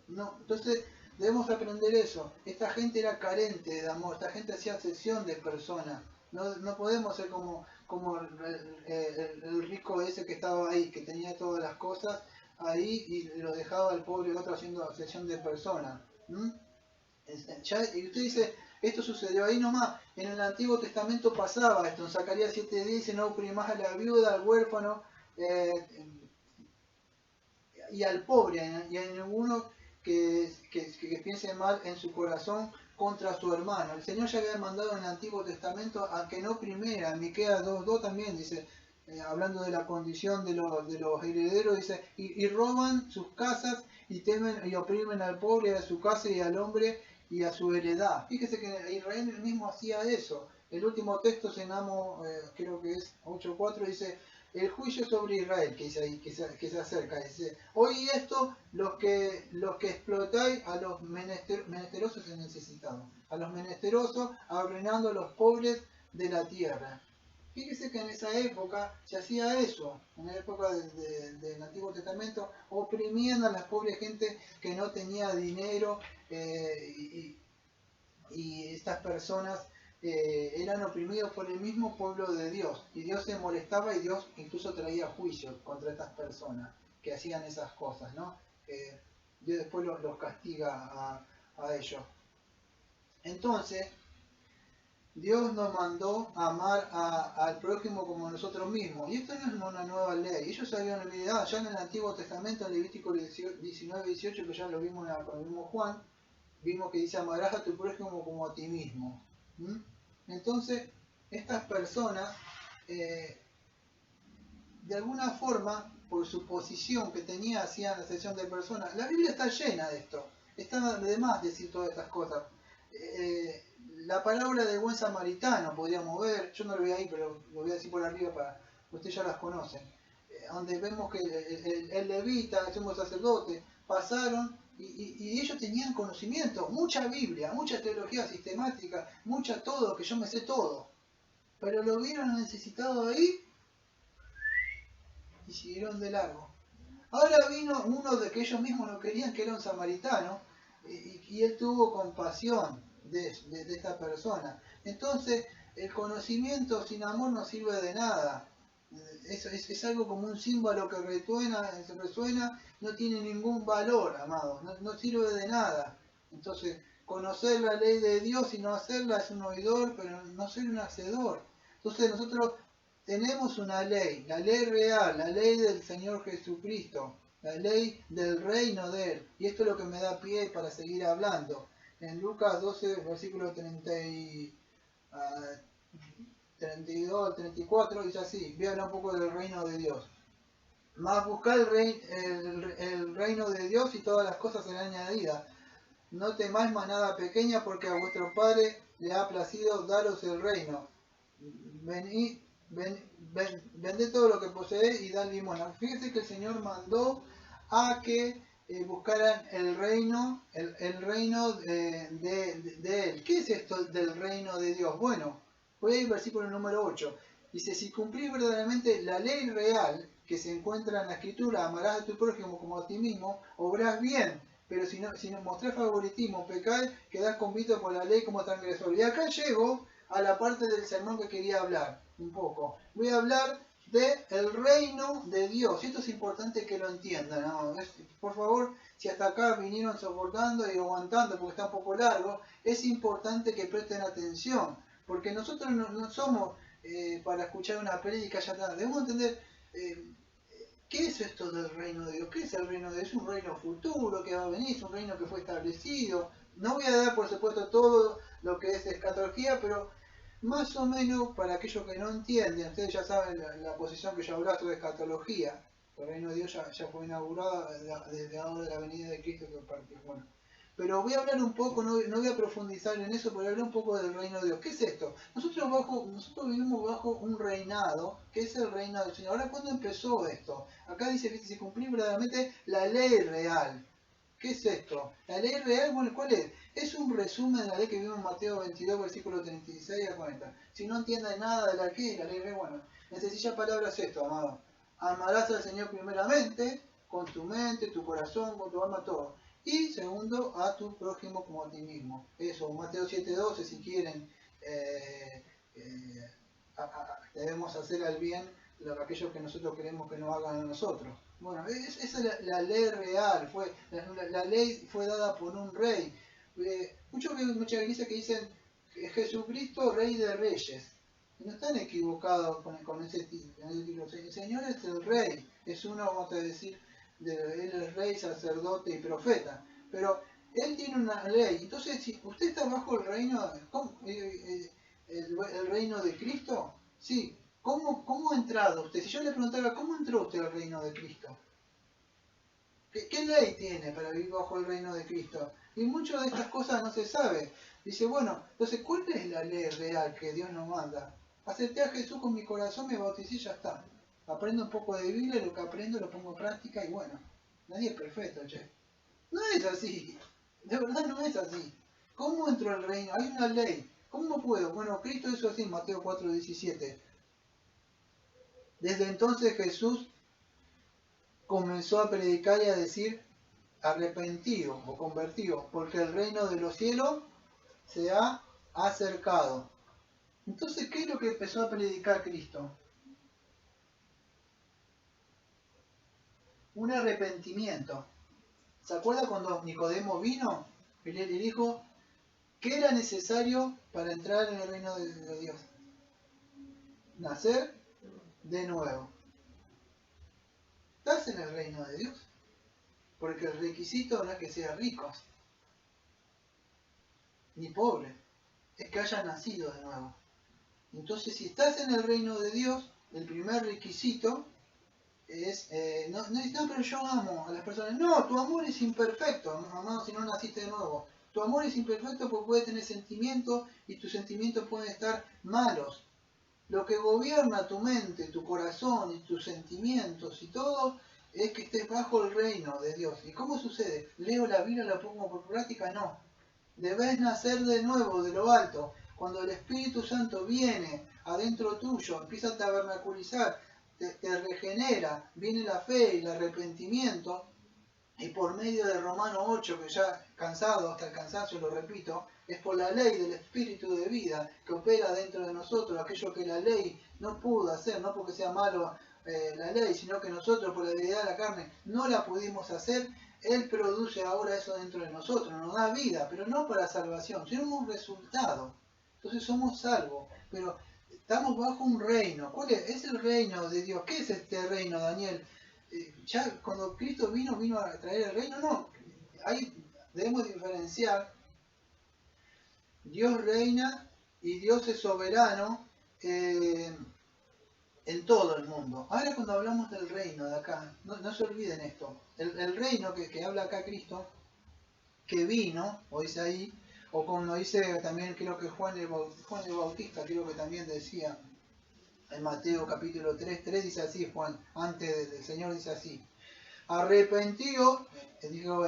No, entonces debemos aprender eso. Esta gente era carente de amor, esta gente hacía acepción de personas. No podemos ser como el rico ese que estaba ahí, que tenía todas las cosas ahí y lo dejaba al pobre otro haciendo acepción de personas. Y usted dice, esto sucedió ahí nomás. En el Antiguo Testamento pasaba esto. En Zacarías 7 dice, no oprimas a la viuda, al huérfano y al pobre, y a ninguno que piense mal en su corazón contra su hermano. El Señor ya había mandado en el Antiguo Testamento a que no oprimiera. En Miqueas 2:2 también dice, hablando de la condición de los herederos, dice, y roban sus casas y temen y oprimen al pobre, a su casa y al hombre y a su heredad. Fíjese que Israel mismo hacía eso. El último texto en Amos, creo que es 8:4, dice, el juicio sobre Israel, que dice ahí, que se acerca, dice, oí esto, los que explotáis a los menesterosos y necesitados, a los menesterosos, arruinando a los pobres de la tierra. Fíjese que en esa época se hacía eso, en la época del Antiguo Testamento, oprimían a la pobre gente que no tenía dinero, y estas personas eran oprimidos por el mismo pueblo de Dios, y Dios se molestaba y Dios incluso traía juicio contra estas personas que hacían esas cosas, ¿no? Dios después los castiga a ellos. Entonces, Dios nos mandó a amar al prójimo como nosotros mismos. Y esto no es una nueva ley. Ellos se habían olvidado. Ya en el Antiguo Testamento, en Levítico 19:18, que ya lo vimos con el mismo Juan, vimos que dice, amarás a tu prójimo como a ti mismo. Entonces, estas personas, de alguna forma, por su posición que tenía, hacían la sección de personas. La Biblia está llena de esto. Está de más decir todas estas cosas. La palabra del buen samaritano podríamos ver, yo no lo voy a ir, pero lo voy a decir por arriba para ustedes ya las conocen, donde vemos que el levita, el sumo sacerdote, pasaron y ellos tenían conocimiento, mucha Biblia, mucha teología sistemática, mucha todo, que yo me sé todo, pero lo vieron necesitado ahí y siguieron de largo. Ahora vino uno de que ellos mismos no querían, que era un samaritano, y él tuvo compasión de esta persona. Entonces, el conocimiento sin amor no sirve de nada. Es algo como un símbolo que resuena, no tiene ningún valor, amados, no sirve de nada. Entonces, conocer la ley de Dios y no hacerla es un oidor, pero no ser un hacedor. Entonces, nosotros tenemos una ley, la ley real, la ley del Señor Jesucristo, la ley del reino de Él. Y esto es lo que me da pie para seguir hablando. En Lucas 12, versículo 32 al 34, dice así, voy a hablar un poco del reino de Dios. Mas buscad el reino de Dios y todas las cosas serán añadidas. No temáis manada pequeña, porque a vuestro Padre le ha placido daros el reino. Vended todo lo que poseéis y dad limosna. Fíjense que el Señor mandó a que buscaran el reino de Él. ¿Qué es esto del reino de Dios? Bueno, voy a ir al versículo número 8. Dice, si cumplís verdaderamente la ley real que se encuentra en la Escritura, amarás a tu prójimo como a ti mismo, obrás bien. Pero si no mostrás favoritismo, pecáis, quedás convicto por la ley como transgresor. Y acá llego a la parte del sermón que quería hablar un poco. Voy a hablar del reino de Dios. Esto es importante que lo entiendan, ¿no? Por favor, si hasta acá vinieron soportando y aguantando porque está un poco largo, es importante que presten atención, porque nosotros no somos para escuchar una prédica ya está. Debemos entender ¿qué es esto del reino de Dios? ¿Qué es el reino de Dios? Es un reino futuro que va a venir, es un reino que fue establecido. No voy a dar, por supuesto, todo lo que es escatología, pero más o menos para aquellos que no entienden, ustedes ya saben la posición que yo hablaba sobre escatología. El reino de Dios ya fue inaugurado desde ahora de la venida de Cristo que partió. Bueno. Pero voy a hablar un poco, no voy a profundizar en eso, pero hablar un poco del reino de Dios. ¿Qué es esto? Nosotros vivimos bajo un reinado, que es el reino del Señor. Ahora, ¿cuándo empezó esto? Acá dice, se cumplió verdaderamente la ley real. ¿Qué es esto? La ley real, bueno, ¿cuál es? Es un resumen de la ley que vimos en Mateo 22, versículo 36 a 40. Si no entienden nada de la ley real, bueno, en sencillas palabras es esto, amado. Amarás al Señor primeramente, con tu mente, tu corazón, con tu alma, todo. Y segundo, a tu prójimo como a ti mismo. Eso, Mateo 7:12, si quieren, debemos hacer al bien aquello que nosotros queremos que nos hagan a nosotros. Bueno, esa es la ley real, la ley fue dada por un rey. Muchas iglesias que dicen Jesucristo, Rey de Reyes. No están equivocados con ese título. El Señor es el Rey, es uno, vamos a decir, él es Rey, sacerdote y profeta. Pero Él tiene una ley. Entonces, si usted está bajo el reino, el reino de Cristo, sí. ¿Cómo ha entrado usted? Si yo le preguntara, ¿cómo entró usted al reino de Cristo? ¿Qué ley tiene para vivir bajo el reino de Cristo? Y muchas de estas cosas no se sabe. Dice, bueno, entonces, ¿cuál es la ley real que Dios nos manda? Acepté a Jesús con mi corazón, me bauticé y ya está. Aprendo un poco de Biblia, lo que aprendo lo pongo en práctica y bueno, nadie es perfecto, che. No es así. De verdad no es así. ¿Cómo entró al reino? Hay una ley. ¿Cómo puedo? Bueno, Cristo hizo así en Mateo 4:17. Desde entonces Jesús comenzó a predicar y a decir arrepentido o convertido, porque el reino de los cielos se ha acercado. Entonces, ¿qué es lo que empezó a predicar Cristo? Un arrepentimiento. ¿Se acuerda cuando Nicodemo vino? Y le dijo, ¿qué era necesario para entrar en el reino de Dios? Nacer de nuevo. ¿Estás en el reino de Dios? Porque el requisito no es que seas rico, ni pobre, es que hayas nacido de nuevo. Entonces, si estás en el reino de Dios, el primer requisito es, no, pero yo amo a las personas. No, tu amor es imperfecto, amado, si no naciste de nuevo. Tu amor es imperfecto porque puede tener sentimientos y tus sentimientos pueden estar malos. Lo que gobierna tu mente, tu corazón y tus sentimientos y todo es que estés bajo el reino de Dios. ¿Y cómo sucede? ¿Leo la Biblia, la pongo por práctica? No. Debes nacer de nuevo, de lo alto. Cuando el Espíritu Santo viene adentro tuyo, empieza a tabernaculizar, te regenera, viene la fe y el arrepentimiento, y por medio de Romano 8, que ya cansado hasta el cansancio lo repito, es por la ley del Espíritu de vida que opera dentro de nosotros, aquello que la ley no pudo hacer, no porque sea malo la ley, sino que nosotros por la debilidad de la carne no la pudimos hacer. Él produce ahora eso dentro de nosotros, nos da vida, pero no para salvación, sino un resultado. Entonces somos salvos, pero estamos bajo un reino. ¿Cuál es? Es el reino de Dios. ¿Qué es este reino, Daniel? Ya cuando Cristo vino a traer el reino, no. Ahí debemos diferenciar. Dios reina y Dios es soberano en todo el mundo. Ahora cuando hablamos del reino de acá, no se olviden esto. El reino que habla acá Cristo, que vino, o dice ahí, o como dice también, creo que Juan el Bautista, creo que también decía, en Mateo capítulo 3 dice así, Juan, antes del Señor dice así, arrepentido, dijo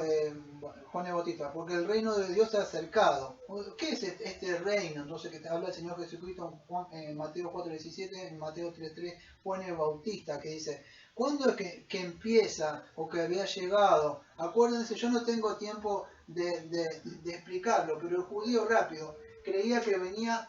Juan el Bautista, porque el reino de Dios se ha acercado. ¿Qué es este reino? Entonces que habla el Señor Jesucristo en Mateo 4:17, en Mateo 3:3, Juan el Bautista, que dice, ¿cuándo es que empieza o que había llegado? Acuérdense, yo no tengo tiempo de explicarlo, pero el judío rápido creía que venía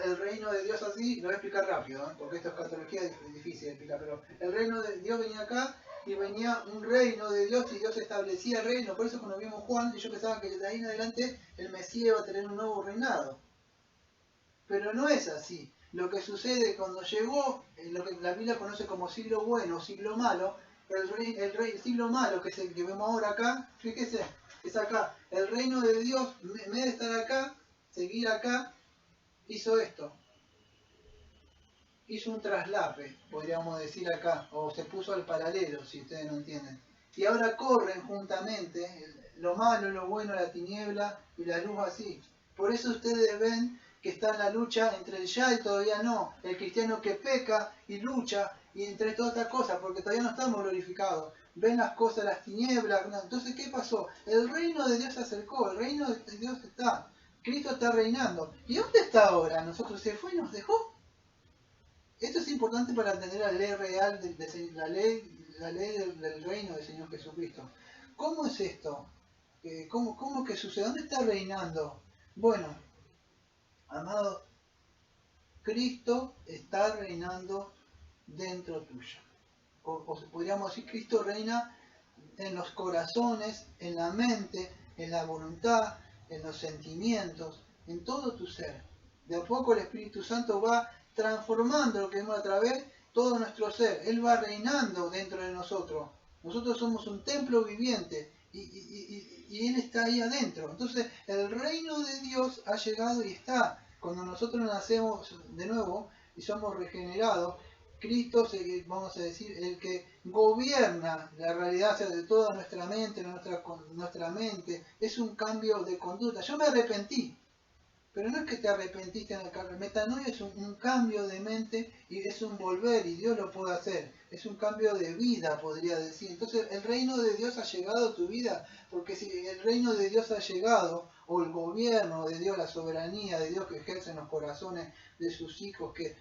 el reino de Dios así, lo voy a explicar rápido, porque esto es escatología, es difícil de explicar, pero el reino de Dios venía acá y venía un reino de Dios y Dios establecía el reino. Por eso cuando vimos Juan, ellos pensaban que de ahí en adelante el Mesías iba a tener un nuevo reinado. Pero no es así. Lo que sucede cuando llegó, lo que la Biblia conoce como siglo bueno o siglo malo, el siglo malo, que es el que vemos ahora acá, fíjese, es acá. El reino de Dios, en vez de estar acá, seguir acá, hizo esto. hizo un traslape, podríamos decir acá, o se puso al paralelo, si ustedes no entienden. Y ahora corren juntamente lo malo, lo bueno, la tiniebla y la luz así. Por eso ustedes ven que está en la lucha entre el ya y todavía no, el cristiano que peca y lucha, y entre todas estas cosas, porque todavía no estamos glorificados. Ven las cosas, las tinieblas. Entonces, ¿qué pasó? El reino de Dios se acercó, el reino de Dios está. Cristo está reinando. ¿Y dónde está ahora? ¿Nosotros se fue y nos dejó? Esto es importante para entender la ley real, la ley del reino del Señor Jesucristo. ¿Cómo es esto? ¿Cómo que sucede? ¿Dónde está reinando? Bueno, amado, Cristo está reinando dentro tuyo. O podríamos decir, Cristo reina en los corazones, en la mente, en la voluntad, en los sentimientos, en todo tu ser. De a poco el Espíritu Santo va transformando lo que vemos a través todo nuestro ser. Él va reinando dentro de nosotros. Nosotros somos un templo viviente y Él está ahí adentro. Entonces el reino de Dios ha llegado y está. Cuando nosotros nacemos de nuevo y somos regenerados, Cristo es, vamos a decir, el que gobierna la realidad, o sea, de toda nuestra mente, nuestra mente. Es un cambio de conducta. Yo me arrepentí, pero no es que te arrepentiste en el cambio. Metanoia es un cambio de mente y es un volver, y Dios lo puede hacer. Es un cambio de vida, podría decir. Entonces, el reino de Dios ha llegado a tu vida, porque si el reino de Dios ha llegado, o el gobierno de Dios, la soberanía de Dios que ejerce en los corazones de sus hijos que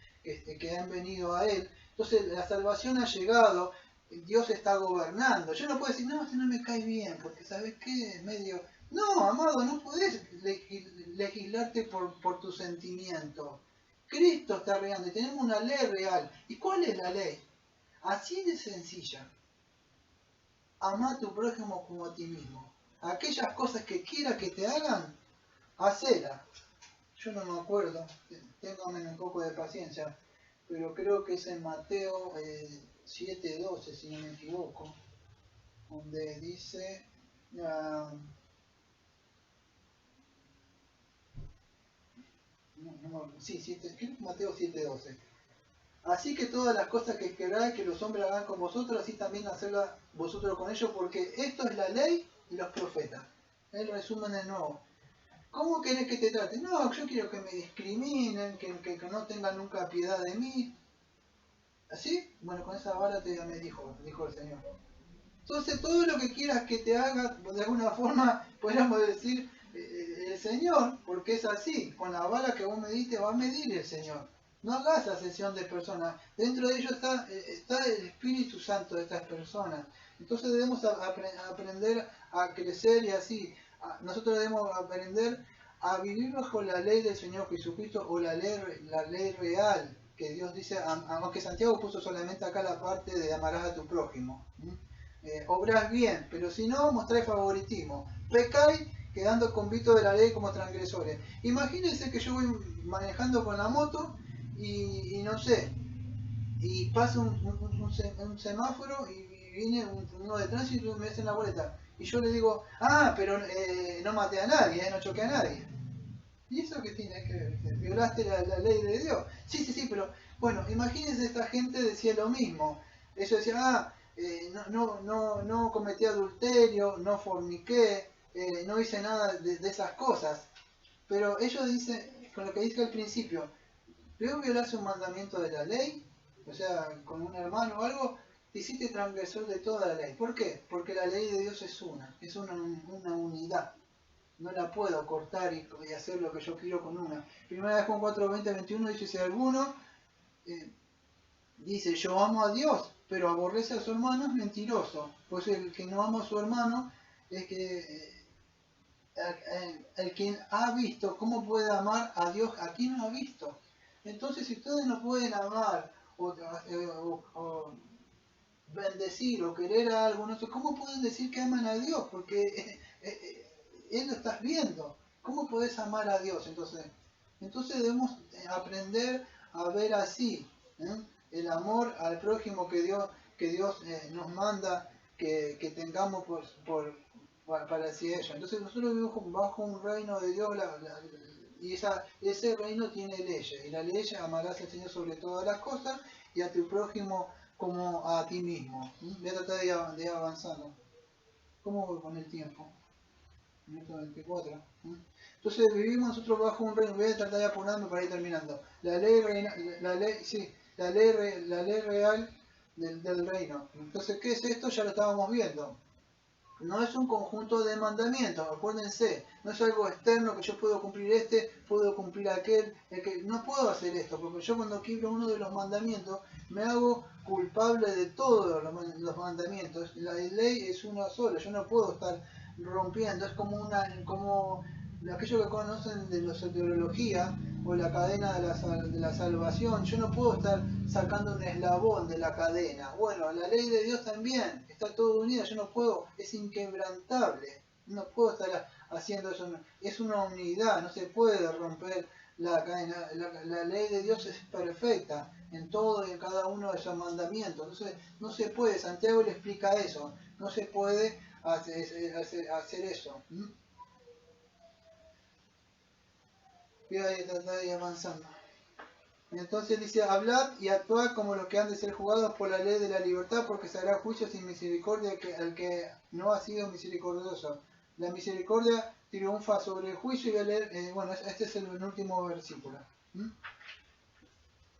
han venido a Él, entonces la salvación ha llegado, Dios está gobernando. Yo no puedo decir, no, si no me cae bien, porque ¿sabes qué? Es medio... No, amado, no podés legislarte por tu sentimiento. Cristo está reinando y tenemos una ley real. ¿Y cuál es la ley? Así de sencilla. Amá a tu prójimo como a ti mismo. Aquellas cosas que quiera que te hagan, hacela. Yo no me acuerdo, ténganme un poco de paciencia, pero creo que es en Mateo 7:12, si no me equivoco, donde dice... Mateo 7:12. Así que todas las cosas que queráis que los hombres hagan con vosotros, así también hacedlas vosotros con ellos, porque esto es la ley y los profetas. El resumen de nuevo. ¿Cómo querés que te traten? No, yo quiero que me discriminen, que no tengan nunca piedad de mí. ¿Así? Bueno, con esa vara me dijo el Señor. Entonces, todo lo que quieras que te haga, de alguna forma, podríamos decir, el Señor, porque es así. Con la vara que vos mediste, va a medir el Señor. No hagas asesión de personas. Dentro de ellos está el Espíritu Santo de estas personas. Entonces debemos aprender a crecer y así. Nosotros debemos aprender a vivir bajo la ley del Señor Jesucristo, o la ley real, que Dios dice, aunque Santiago puso solamente acá la parte de amarás a tu prójimo. Obrás bien, pero si no, mostráis favoritismo. Pecáis quedando convictos de la ley como transgresores. Imagínense que yo voy manejando con la moto y no sé, y pasa un semáforo y viene uno de tránsito y me hacen la boleta. Y yo le digo, pero no maté a nadie, no choqué a nadie. ¿Y eso qué tiene que ver? Violaste la ley de Dios. Sí, pero bueno, imagínense, esta gente decía lo mismo. Ellos decían, no cometí adulterio, no forniqué, no hice nada de esas cosas. Pero ellos dicen, con lo que dije al principio, luego violarse un mandamiento de la ley, o sea, con un hermano o algo, te hiciste transgresor de toda la ley. ¿Por qué? Porque la ley de Dios es una unidad. No la puedo cortar y hacer lo que yo quiero con una. Primera de Juan 4:20-21 dice, si alguno dice, yo amo a Dios, pero aborrece a su hermano, es mentiroso. Pues el que no ama a su hermano es que el quien ha visto, ¿cómo puede amar a Dios a quien no ha visto? Entonces, si ustedes no pueden amar o bendecir o querer a algo, no sé, ¿cómo pueden decir que aman a Dios? Porque Él lo estás viendo. ¿Cómo podés amar a Dios? Entonces debemos aprender a ver así, el amor al prójimo que Dios nos manda que tengamos para hacia ellos. Entonces nosotros vivimos bajo un reino de Dios, Y ese reino tiene leyes. Y la ley es amarás al Señor sobre todas las cosas y a tu prójimo como a ti mismo. Voy a tratar de ir avanzando. ¿Cómo voy con el tiempo? Minuto 24. Entonces vivimos nosotros bajo un reino. Voy a tratar de apurarme para ir terminando. La ley real del reino. Entonces, ¿qué es esto? Ya lo estábamos viendo. No es un conjunto de mandamientos, acuérdense, no es algo externo que yo puedo cumplir puedo cumplir aquel, no puedo hacer esto, porque yo cuando quiebro uno de los mandamientos me hago culpable de todos los mandamientos. La ley es una sola, yo no puedo estar rompiendo, es como aquellos que conocen de la soteriología o la cadena de la salvación, yo no puedo estar sacando un eslabón de la cadena. Bueno, la ley de Dios también está todo unido, yo no puedo, es inquebrantable, no puedo estar haciendo eso, es una unidad, no se puede romper la cadena. La ley de Dios es perfecta en todo y en cada uno de esos mandamientos, entonces no se puede, Santiago le explica eso, no se puede hacer eso. Voy a tratar de ir avanzando. Entonces dice, hablad y actuad como los que han de ser juzgados por la ley de la libertad, porque se hará juicio sin misericordia al que no ha sido misericordioso. La misericordia triunfa sobre el juicio. Y voy a leer, este es el último versículo.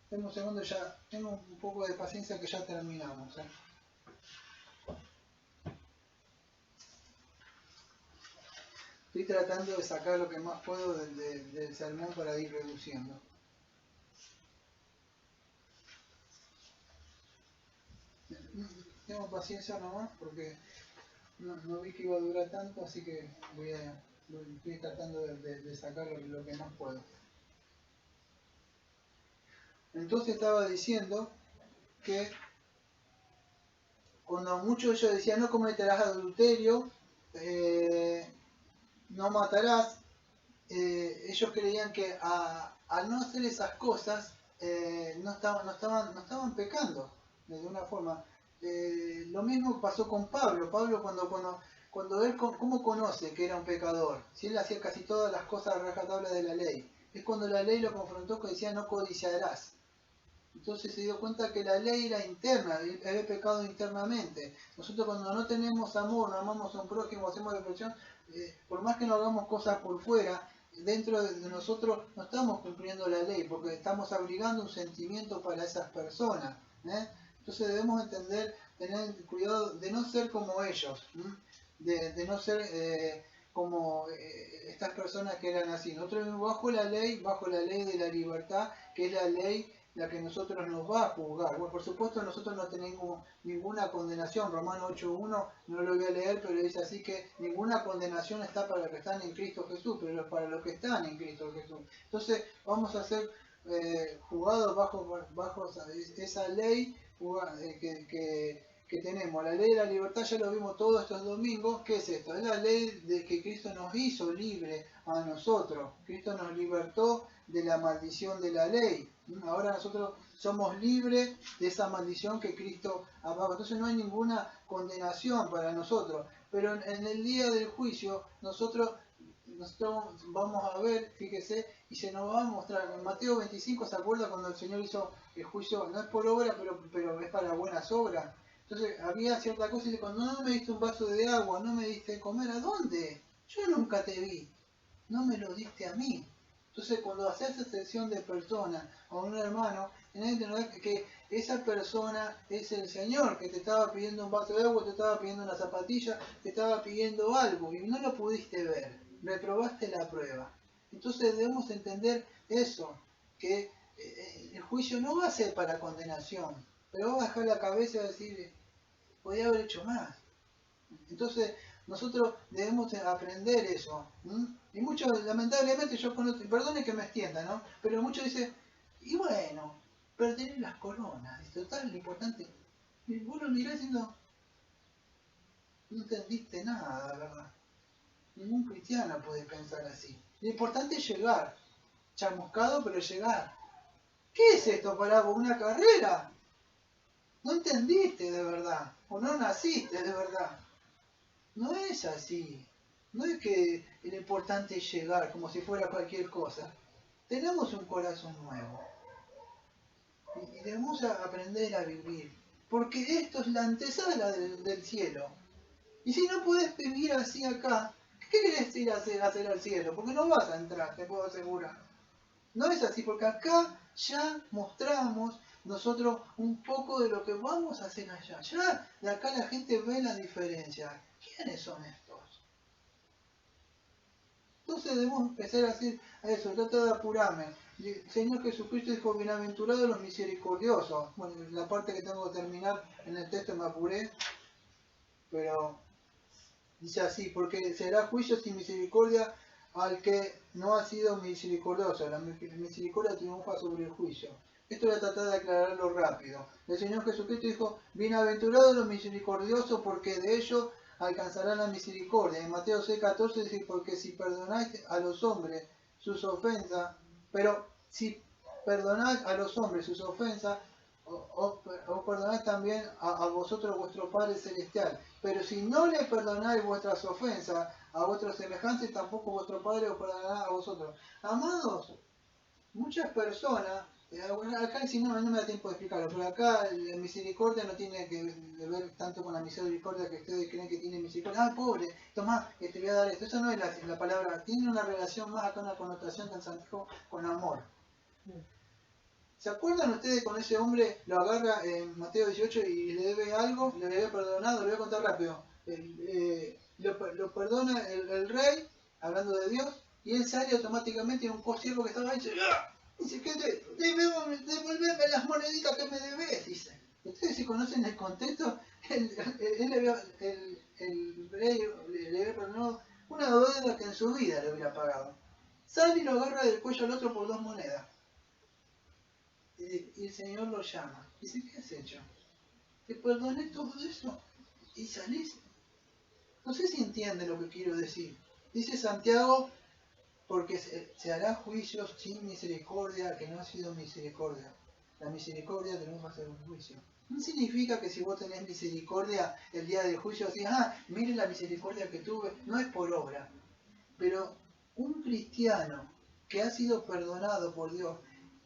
Tengo un segundo, ya tengo un poco de paciencia que ya terminamos. Estoy tratando de sacar lo que más puedo del sermón para ir reduciendo. Tengo paciencia nomás porque no vi que iba a durar tanto, así que estoy tratando de sacar lo que más puedo. Entonces estaba diciendo que cuando muchos de ellos decían no cometerás adulterio, no matarás, ellos creían que al no hacer esas cosas no estaban pecando de una forma. Lo mismo pasó con Pablo. Pablo cuando él, ¿cómo conoce que era un pecador? Si él hacía casi todas las cosas a rajatabla de la ley. Es cuando la ley lo confrontó que decía no codiciarás. Entonces se dio cuenta que la ley era interna, había pecado internamente. Nosotros cuando no tenemos amor, no amamos a un prójimo, hacemos depresión, por más que no hagamos cosas por fuera, dentro de nosotros no estamos cumpliendo la ley, porque estamos abrigando un sentimiento para esas personas. Entonces debemos entender, tener cuidado de no ser como ellos, de no ser como estas personas que eran así. Nosotros bajo la ley de la libertad, que es la ley la que nosotros nos va a juzgar. Bueno, por supuesto nosotros no tenemos ninguna condenación. Romanos 8.1 no lo voy a leer, pero dice así que ninguna condenación está para los que están en Cristo Jesús, pero para los que están en Cristo Jesús. Entonces vamos a ser juzgados bajo esa ley que tenemos. La ley de la libertad ya lo vimos todos estos domingos. ¿Qué es esto? Es la ley de que Cristo nos hizo libre a nosotros. Cristo nos libertó de la maldición de la ley. Ahora nosotros somos libres de esa maldición que Cristo apagó. Entonces no hay ninguna condenación para nosotros. Pero en el día del juicio nosotros vamos a ver, fíjese, y se nos va a mostrar. En Mateo 25, ¿se acuerda cuando el Señor hizo el juicio? No es por obra, pero es para buenas obras. Entonces había cierta cosa y dice, cuando no me diste un vaso de agua, no me diste de comer, ¿a dónde? Yo nunca te vi, no me lo diste a mí. Entonces cuando haces excepción de persona a un hermano, tenés que entender que esa persona es el Señor, que te estaba pidiendo un vaso de agua, te estaba pidiendo una zapatilla, te estaba pidiendo algo y no lo pudiste ver, reprobaste la prueba. Entonces debemos entender eso, que el juicio no va a ser para condenación, pero va a bajar la cabeza y decir, podía haber hecho más. Entonces nosotros debemos aprender eso. Y muchos, lamentablemente, yo conozco, perdone que me extienda, ¿no? Pero muchos dicen, y bueno, perderé las coronas, es total, lo importante. Y vos lo mirás diciendo, no entendiste nada, ¿verdad? Ningún cristiano puede pensar así. Lo importante es llegar, chamuscado, pero llegar. ¿Qué es esto para vos? ¿Una carrera? No entendiste de verdad, o no naciste de verdad. No es así. No es que lo importante es llegar como si fuera cualquier cosa. Tenemos un corazón nuevo. Y debemos aprender a vivir. Porque esto es la antesala del cielo. Y si no puedes vivir así acá, ¿qué querés ir a hacer al cielo? Porque no vas a entrar, te puedo asegurar. No es así, porque acá ya mostramos nosotros un poco de lo que vamos a hacer allá. Ya de acá la gente ve la diferencia. ¿Quiénes son estos? Entonces debemos empezar a hacer eso, trato de apurarme. El Señor Jesucristo dijo, bienaventurados los misericordiosos. Bueno, la parte que tengo que terminar en el texto me apuré, pero dice así, porque será juicio sin misericordia al que no ha sido misericordioso. La misericordia triunfa sobre el juicio. Esto voy a tratar de aclararlo rápido. El Señor Jesucristo dijo, bienaventurados los misericordiosos porque de ellos alcanzarán la misericordia. En Mateo 6:14 dice, porque si perdonáis a los hombres sus ofensas, pero si perdonáis a los hombres sus ofensas, os perdonáis también a vosotros vuestro Padre Celestial. Pero si no le perdonáis vuestras ofensas a vuestros semejantes, tampoco vuestro Padre os perdonará a vosotros. Amados, muchas personas, acá si no me da tiempo de explicarlo, pero acá la misericordia no tiene que ver tanto con la misericordia que ustedes creen que tiene misericordia. Ah, pobre, tomá, te voy a dar esto. Eso no es la palabra, tiene una relación más acá, una connotación tan Santiago con amor. ¿Se acuerdan ustedes con ese hombre, lo agarra en Mateo 18 y le debe algo, le debe perdonado? Lo voy a contar rápido. Lo perdona el rey, hablando de Dios, y él sale automáticamente en un consiervo que estaba ahí y dice, devolveme las moneditas que me debes, dice. Ustedes si conocen el contexto, el rey le había perdonado una deuda que en su vida le hubiera pagado. Sale y lo agarra del cuello al otro por 2 monedas. Y el Señor lo llama. Dice, ¿qué has hecho? Te perdoné todo eso y salís. No sé si entiende lo que quiero decir. Dice Santiago, porque se hará juicio sin misericordia, que no ha sido misericordia. La misericordia tenemos que hacer un juicio. No significa que si vos tenés misericordia el día del juicio, así, miren la misericordia que tuve, no es por obra. Pero un cristiano que ha sido perdonado por Dios,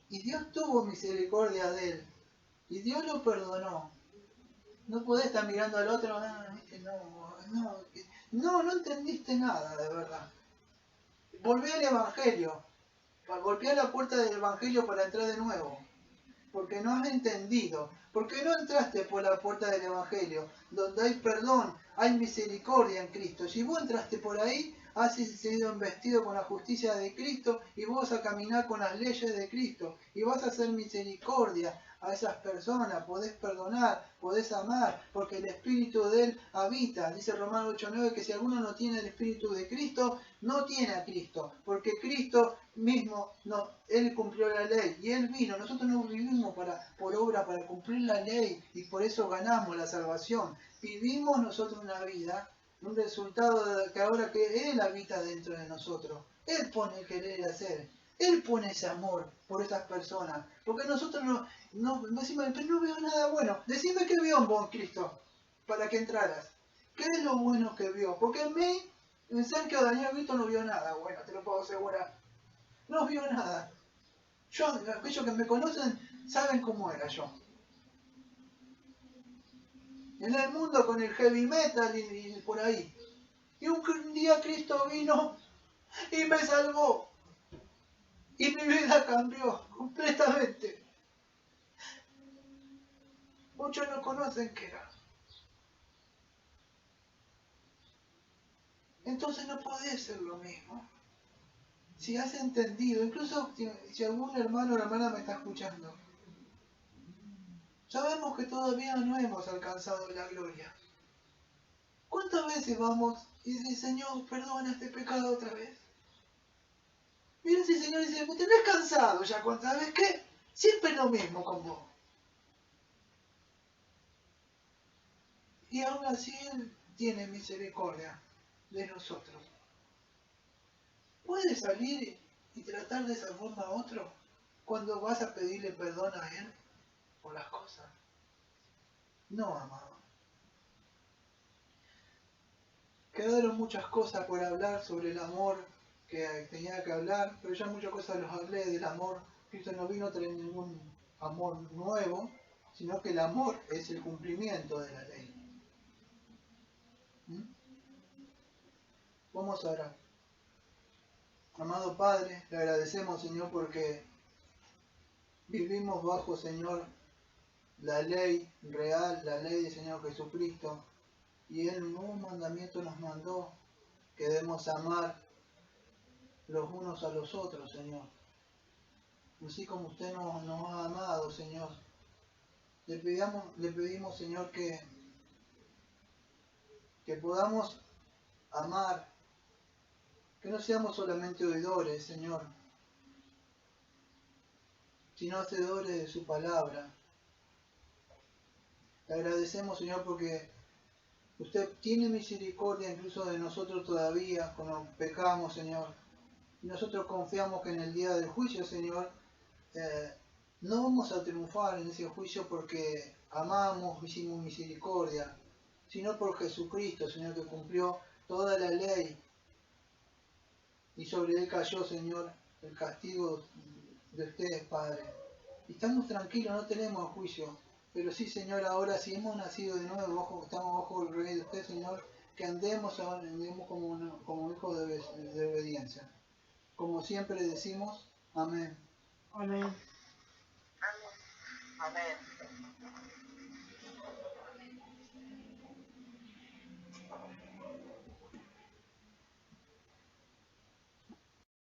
y Dios tuvo misericordia de él, y Dios lo perdonó, no podés estar mirando al otro, no entendiste nada de verdad. Volvé al Evangelio, golpeá la puerta del Evangelio para entrar de nuevo, porque no has entendido, porque no entraste por la puerta del Evangelio, donde hay perdón, hay misericordia en Cristo. Si vos entraste por ahí, has sido investido con la justicia de Cristo y vos vas a caminar con las leyes de Cristo y vas a hacer misericordia a esas personas, podés perdonar, podés amar, porque el Espíritu de Él habita. Dice Romanos 8:9 que si alguno no tiene el Espíritu de Cristo, no tiene a Cristo, porque Cristo mismo, Él cumplió la ley y Él vino. Nosotros no vivimos por obra para cumplir la ley y por eso ganamos la salvación. Vivimos nosotros una vida, un resultado de que ahora que Él habita dentro de nosotros. Él pone el querer y hacer. Él pone ese amor por estas personas. Porque nosotros no decimos, pero no veo nada bueno. Decime qué vio vos, Cristo, para que entraras. ¿Qué es lo bueno que vio? Porque en mí, en Sergio Daniel Vito no vio nada bueno, te lo puedo asegurar. No vio nada. Aquellos que me conocen saben cómo era yo. En el mundo con el heavy metal y por ahí. Y un día Cristo vino y me salvó. Y mi vida cambió completamente. Muchos no conocen qué era. Entonces no podés ser lo mismo. Si has entendido, incluso si algún hermano o hermana me está escuchando, sabemos que todavía no hemos alcanzado la gloria. ¿Cuántas veces vamos y decimos, Señor, perdona este pecado otra vez? Mira si el Señor dice, ¿te ves cansado ya? ¿Sabes qué? Siempre es lo mismo con vos. Y aún así Él tiene misericordia de nosotros. ¿Puedes salir y tratar de esa forma a otro cuando vas a pedirle perdón a Él por las cosas? No, amado. Quedaron muchas cosas por hablar sobre el amor que tenía que hablar, pero ya muchas cosas los hablé del amor. Cristo no vino a traer ningún amor nuevo, sino que el amor es el cumplimiento de la ley. ¿Mm? Vamos a orar. Amado Padre, le agradecemos, Señor, porque vivimos bajo, Señor, la ley real, la ley del Señor Jesucristo, y Él en un mandamiento nos mandó que debemos amar los unos a los otros, Señor. Así como usted nos ha amado, Señor. Le pedimos, Señor, que podamos amar, que no seamos solamente oidores, Señor, sino hacedores de su palabra. Le agradecemos, Señor, porque usted tiene misericordia incluso de nosotros todavía cuando pecamos, Señor. Y nosotros confiamos que en el día del juicio, Señor, no vamos a triunfar en ese juicio porque amamos, hicimos misericordia, sino por Jesucristo, Señor, que cumplió toda la ley. Y sobre Él cayó, Señor, el castigo de ustedes, Padre. Y estamos tranquilos, no tenemos juicio. Pero sí, Señor, ahora si hemos nacido de nuevo, estamos bajo el rey de usted, Señor, que andemos como hijos de obediencia. Como siempre decimos, amén. Amén. Amén.